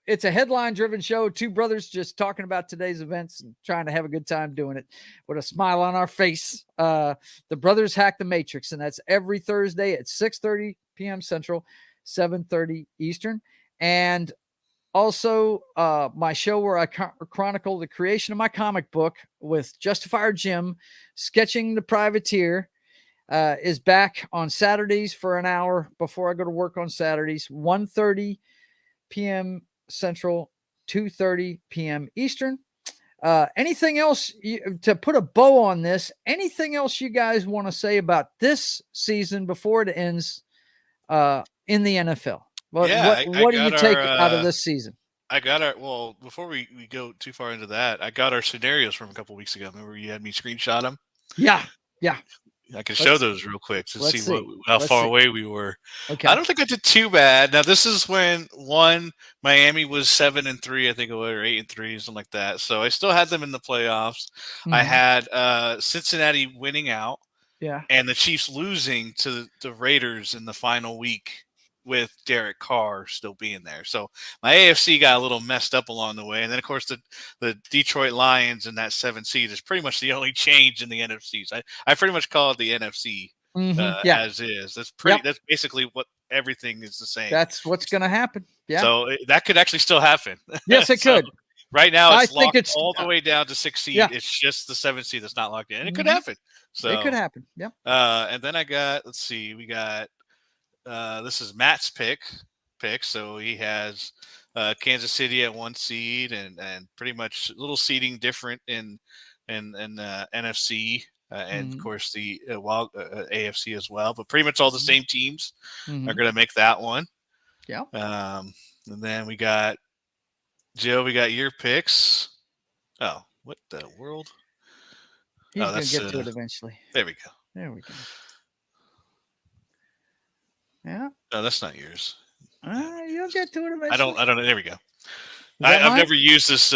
it's a headline-driven show. Two brothers just talking about today's events and trying to have a good time doing it with a smile on our face. The Brothers Hack the Matrix, and that's every Thursday at 6:30 p.m. Central, 7:30 Eastern. And also my show where I chronicle the creation of my comic book with Justifier Jim, Sketching the Privateer, is back on Saturdays for an hour before I go to work on Saturdays, 1:30 p.m. Central, 2:30 p.m. Eastern. Anything else to put a bow on this? Anything else you guys want to say about this season before it ends in the NFL? What do you take out of this season? I got before we go too far into that, I got our scenarios from a couple weeks ago. Remember you had me screenshot them? Yeah. I can show those real quick to see how far away we were. Okay. I don't think I did too bad. Now this is when Miami was 7-3, I think it was, or 8-3, something like that. So I still had them in the playoffs. Mm-hmm. I had Cincinnati winning out, and the Chiefs losing to the Raiders in the final week with Derek Carr still being there. So my AFC got a little messed up along the way. And then, of course, the Detroit Lions in that 7th seed is pretty much the only change in the NFC. So I pretty much call it the NFC as is. That's basically what everything is the same. That's what's going to happen. Yeah. So that could actually still happen. Yes, it could. Right now, it's locked all the way down to 6th seed. Yeah. It's just the 7th seed that's not locked in. And it could happen. So it could happen. Yeah. And then I got, we got, this is Matt's pick. So he has Kansas City at 1 seed and pretty much a little seeding different in NFC and of course the AFC as well. But pretty much all the same teams are going to make that one. Yeah. And then we got Joe. We got your picks. Oh, what the world? He's going to get to it eventually. There we go. Yeah. No, that's not yours. You'll get to it eventually. I don't. There we go. I've never used this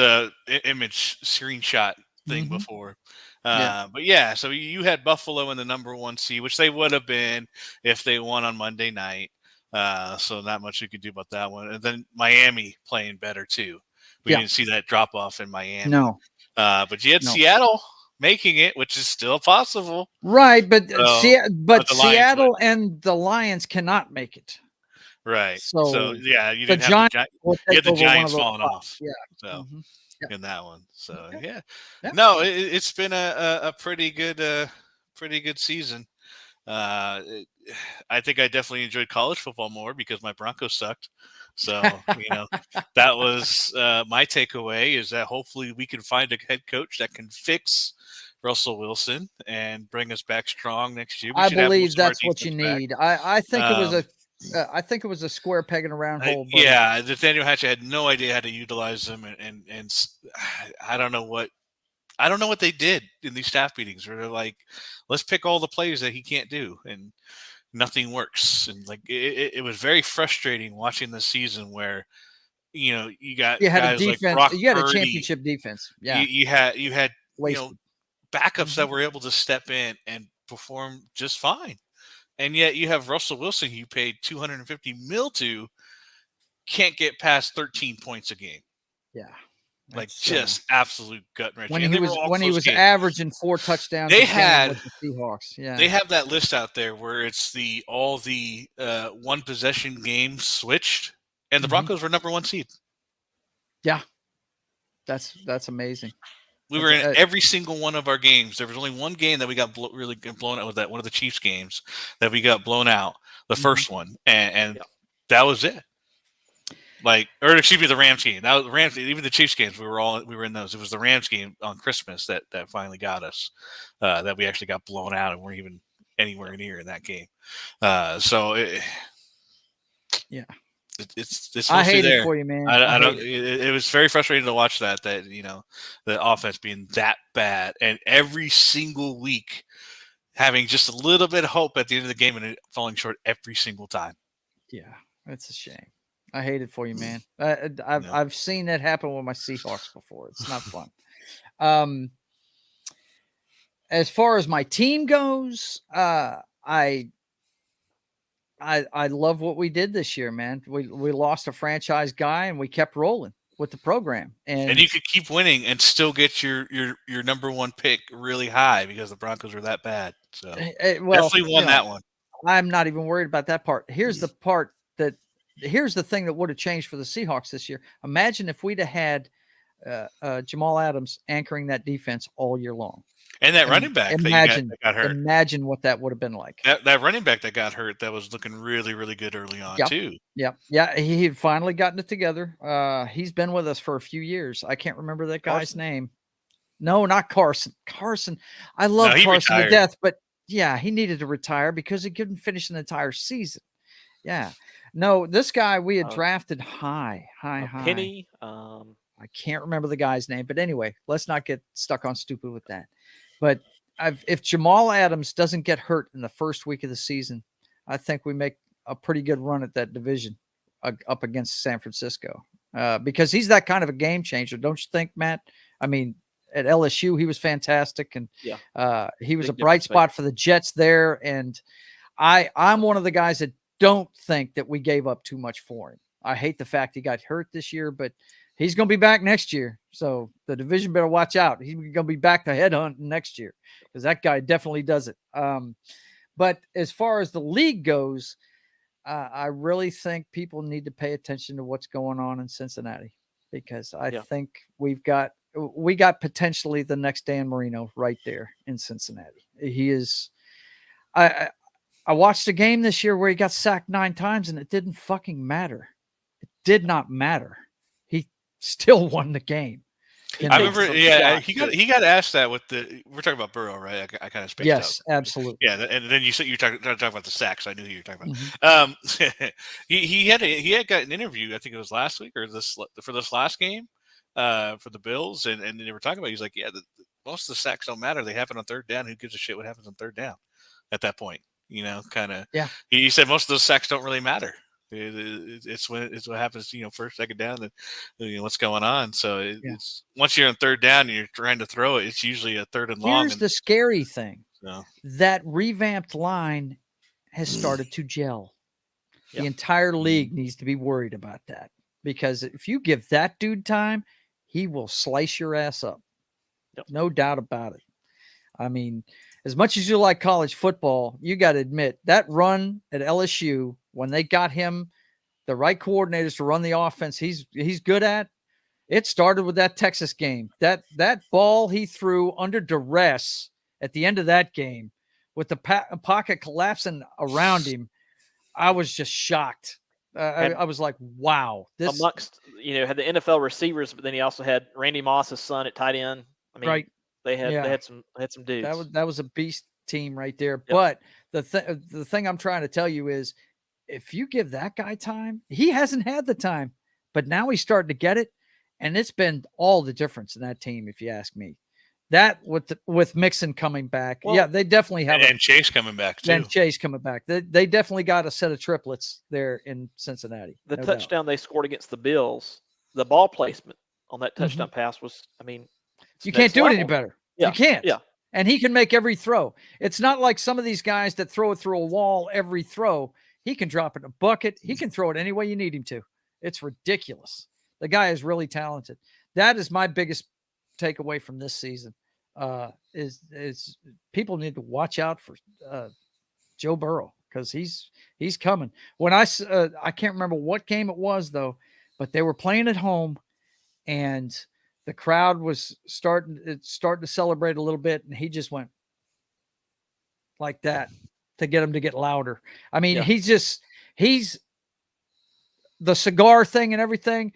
image screenshot thing before. But yeah, so you had Buffalo in the number 1 seed, which they would have been if they won on Monday night. So not much you could do about that one. And then Miami playing better too. We didn't see that drop off in Miami. No. But you had Seattle making it, which is still possible. Right, but Seattle and the Lions cannot make it. Right. So yeah, you didn't have the Giants falling off. Yeah. So in that one. So no, it's been a pretty good season. I think I definitely enjoyed college football more because my Broncos sucked. So, that was my takeaway, is that hopefully we can find a head coach that can fix Russell Wilson and bring us back strong next year. I believe that's what you need. I think it was I think it was a square peg in a round hole. Buddy. Yeah, Nathaniel Hatcher had no idea how to utilize them, and I don't know what they did in these staff meetings where they're like, let's pick all the plays that he can't do, and nothing works. And like it was very frustrating watching the season where you had a guys defense, like Brock you had Purdy, a championship defense. Yeah, you had wasted. Backups that were able to step in and perform just fine. And yet you have Russell Wilson, who you paid $250 million to, can't get past 13 points a game. Yeah. Like just absolute gut wrenching. When he was averaging 4 touchdowns they with had the Seahawks. Yeah. They have that list out there where it's all the one possession games switched, and the Broncos were number 1 seed. Yeah. That's amazing. We were in every single one of our games. There was only one game that we got really blown out. Was that one of the Chiefs games that we got blown out, the first one, and that was it. The Rams game. That was the Rams. Even the Chiefs games, we were in those. It was the Rams game on Christmas that finally got us. That we actually got blown out and weren't even anywhere near in that game. It's I hate there. It for you, man. I don't. It was very frustrating to watch that the offense being that bad, and every single week having just a little bit of hope at the end of the game and it falling short every single time. Yeah, it's a shame. I hate it for you, man. I've seen that happen with my Seahawks before. It's not fun. As far as my team goes, I love what we did this year, man. We lost a franchise guy and we kept rolling with the program. And you could keep winning and still get your number 1 pick really high because the Broncos were that bad. So definitely won that one. I'm not even worried about that part. Here's the thing that would have changed for the Seahawks this year. Imagine if we'd have had Jamal Adams anchoring that defense all year long. And that running back that got hurt. Imagine what that would have been like. That running back that got hurt, that was looking really, really good early on, too. Yeah. He had finally gotten it together. He's been with us for a few years. I can't remember that guy's name. No, not Carson. I love Carson to death, but yeah, he needed to retire because he couldn't finish an entire season. Yeah. No, this guy we had drafted high. Penny. I can't remember the guy's name, but anyway, let's not get stuck on stupid with that. But if Jamal Adams doesn't get hurt in the first week of the season, I think we make a pretty good run at that division up against San Francisco because he's that kind of a game changer. Don't you think, Matt? I mean, at LSU, he was fantastic. And he was a bright spot for the Jets there. And I'm one of the guys that don't think that we gave up too much for him. I hate the fact he got hurt this year, but he's going to be back next year. So the division better watch out. He's going to be back to headhunt next year because that guy definitely does it. But as far as the league goes, I really think people need to pay attention to what's going on in Cincinnati because I think we got potentially the next Dan Marino right there in Cincinnati. He is. I watched a game this year where he got sacked 9 times and it didn't fucking matter. It did not matter. Still won the game. I remember, he got asked that with we're talking about Burrow, right? I kind of spaced out. Yes, absolutely. Yeah, and then you said you were talking about the sacks. I knew who you were talking about. He had got an interview. I think it was last week or for this last game for the Bills, and they were talking about. He's like, most of the sacks don't matter. They happen on third down. Who gives a shit what happens on third down at that point? Kind of. Yeah. He said most of those sacks don't really matter. It's what happens, first, second down, and what's going on. So it's once you're on third down and you're trying to throw it, it's usually a third and long. Here's the scary thing: that revamped line has started to gel. The entire league needs to be worried about that because if you give that dude time, he will slice your ass up. No doubt about it. I mean, as much as you like college football, you got to admit that run at LSU. When they got him the right coordinators to run the offense he's good at, it started with that Texas game. That ball he threw under duress at the end of that game with the pocket collapsing around him, I was just shocked. I was like, wow. This amongst, had the NFL receivers, but then he also had Randy Moss's son at tight end. I mean, right. they had some dudes. That was a beast team right there. Yep. But the thing I'm trying to tell you is, if you give that guy time, he hasn't had the time, but now he's starting to get it, and it's been all the difference in that team, if you ask me. That with Mixon coming back, yeah, they definitely have, and Chase coming back too. And Chase coming back, they definitely got a set of triplets there in Cincinnati. The touchdown they scored against the Bills, the ball placement on that touchdown pass was, I mean, you can't do it any better. Yeah. You can't. Yeah. And he can make every throw. It's not like some of these guys that throw it through a wall every throw. He can drop it in a bucket. He can throw it any way you need him to. It's ridiculous. The guy is really talented. That is my biggest takeaway from this season. Is people need to watch out for Joe Burrow, because he's coming. When I can't remember what game it was though, but they were playing at home, and the crowd was starting to celebrate a little bit, and he just went like that to get him to get louder. I mean, he's the cigar thing and everything.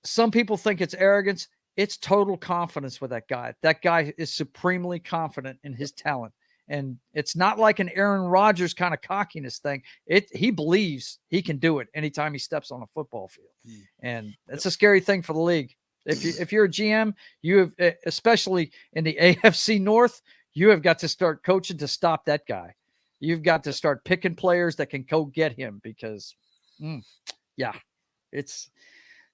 Some people think it's arrogance. It's total confidence with that guy. That guy is supremely confident in his talent. And it's not like an Aaron Rodgers kind of cockiness thing. He believes he can do it anytime he steps on a football field. And it's a scary thing for the league. If you're a GM, you have, especially in the AFC North, you have got to start coaching to stop that guy. You've got to start picking players that can go get him, because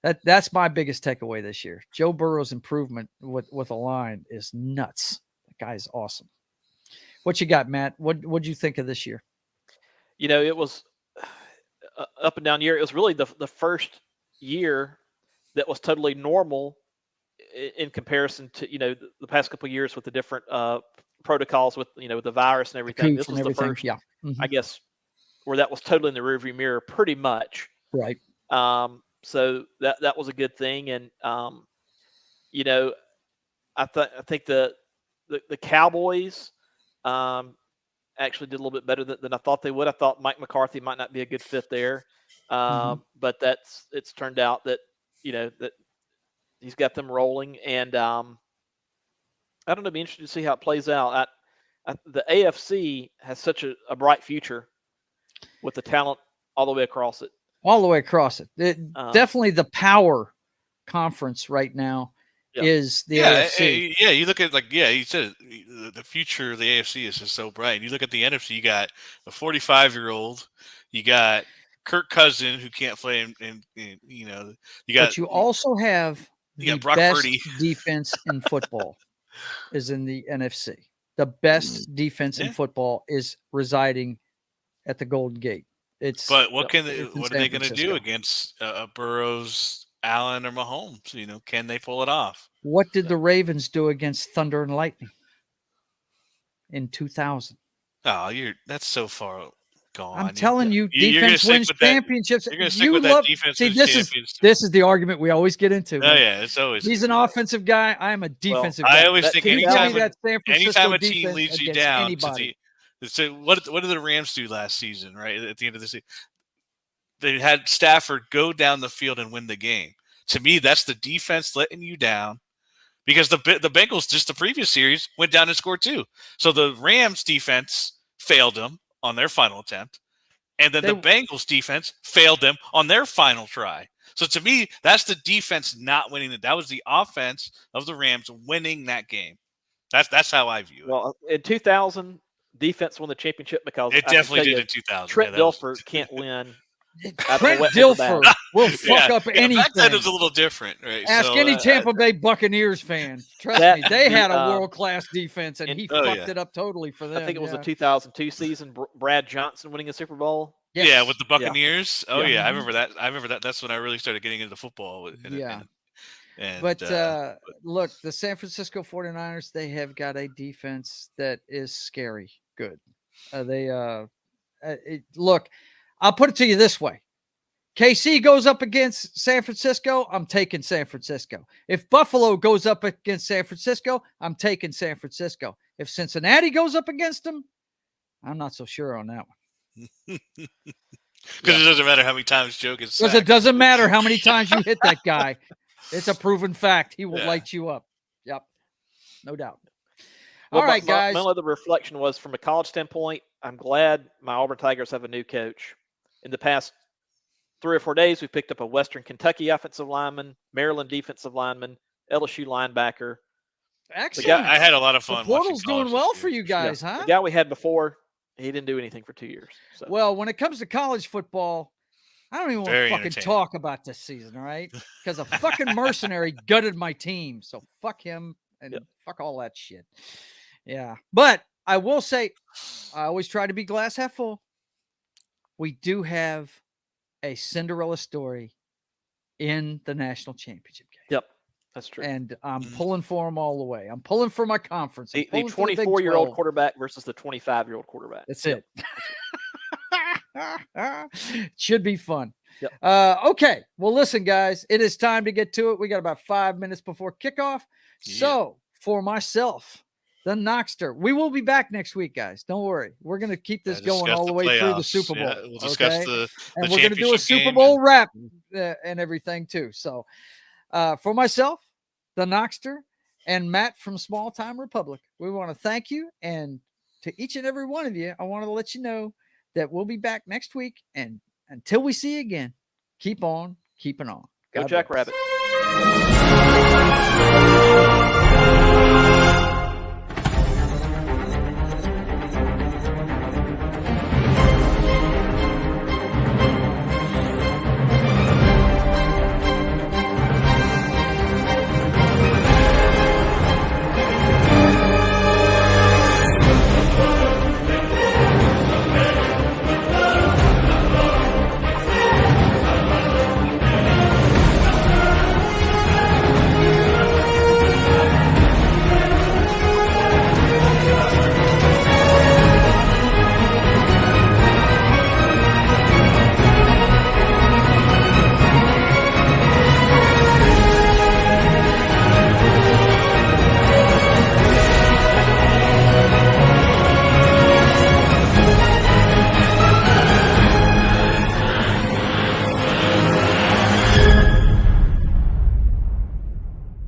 that's my biggest takeaway this year. Joe Burrow's improvement with a line is nuts. That guy's awesome. What you got, Matt? What'd you think of this year? It was up and down year. It was really the first year that was totally normal in comparison to, the past couple of years with the different protocols with, with the virus and everything. This was the first, I guess, where that was totally in the rearview mirror pretty much. Right. So that was a good thing. And, I think the Cowboys actually did a little bit better than I thought they would. I thought Mike McCarthy might not be a good fit there. But it's turned out that, that he's got them rolling. And I don't know, it'd be interesting to see how it plays out. The AFC has such a bright future with the talent all the way across it. All the way across it. Definitely the power conference right now is the AFC. You look at you said the future of the AFC is just so bright. You look at the NFC, you got a 45-year-old, you got Kirk Cousins, who can't play, and you got. But you also have the Brock best Purdy. defense in football is in the NFC. The best defense in football is residing at the Golden Gate. But what are they going to do against Burrows, Allen, or Mahomes? Can they pull it off? What did the Ravens do against Thunder and Lightning in 2000? Oh, that's so far gone. I'm telling you, defense wins championships. You're going to stick with that defense. See, this is the argument we always get into. Oh yeah, it's always. He's an offensive guy. I am a defensive guy. I always think anytime a team leads you down, so what did the Rams do last season? Right at the end of the season, they had Stafford go down the field and win the game. To me, that's the defense letting you down, because the Bengals just the previous series went down and scored 2. So the Rams defense failed them on their final attempt, and then the Bengals defense failed them on their final try. So to me, that's the defense not winning it. That was the offense of the Rams winning that game. That's how I view it. Well, in 2000. Defense won the championship because it definitely did in 2000. Trent Dilfer can't win. Trent Dilfer will fuck up anything. Back then it was a little different, right? Ask any Tampa Bay Buccaneers fan. Trust me, they had a world-class defense, and he fucked it up totally for them. I think it was the 2002 season. Brad Johnson winning a Super Bowl. Yes. Yeah, with the Buccaneers. Yeah. Oh yeah, I remember that. That's when I really started getting into football. Look, the San Francisco 49ers, they have got a defense that is scary good. Look, I'll put it to you this way. KC goes up against San Francisco, I'm taking San Francisco. If Buffalo goes up against San Francisco, I'm taking San Francisco. If Cincinnati goes up against them, I'm not so sure on that one. Because it doesn't matter how many times Joe gets sacked. Because it doesn't matter how many times you hit that guy. It's a proven fact. He will light you up. Yep. No doubt. Well, all right, guys. My other reflection was from a college standpoint, I'm glad my Auburn Tigers have a new coach. In the past 3 or 4 days, we picked up a Western Kentucky offensive lineman, Maryland defensive lineman, LSU linebacker. Excellent. I had a lot of fun. The portal's doing well for you guys, huh? The guy we had before, he didn't do anything for 2 years. So. Well, when it comes to college football, I don't even want to fucking talk about this season, all right? Because a fucking mercenary gutted my team. So fuck him and fuck all that shit. Yeah. But I will say, I always try to be glass half full. We do have a Cinderella story in the national championship game. Yep. That's true. And I'm pulling for them all the way. I'm pulling for my conference. The 24-year-old quarterback versus the 25-year-old quarterback. That's it. Should be fun. Yep. Okay. Well, listen, guys, it is time to get to it. We got about 5 minutes before kickoff. Yeah. So for myself, the Nockster, we will be back next week, guys. Don't worry. We're going to keep this going all the way through the Super Bowl. Yeah, we'll discuss and we're going to do a Super Bowl wrap and everything too. So for myself, the Nockster, and Matt from Small Time Republic, we want to thank you. And to each and every one of you, I want to let you know that we'll be back next week. And until we see you again, keep on keeping on. Go Jack Rabbit.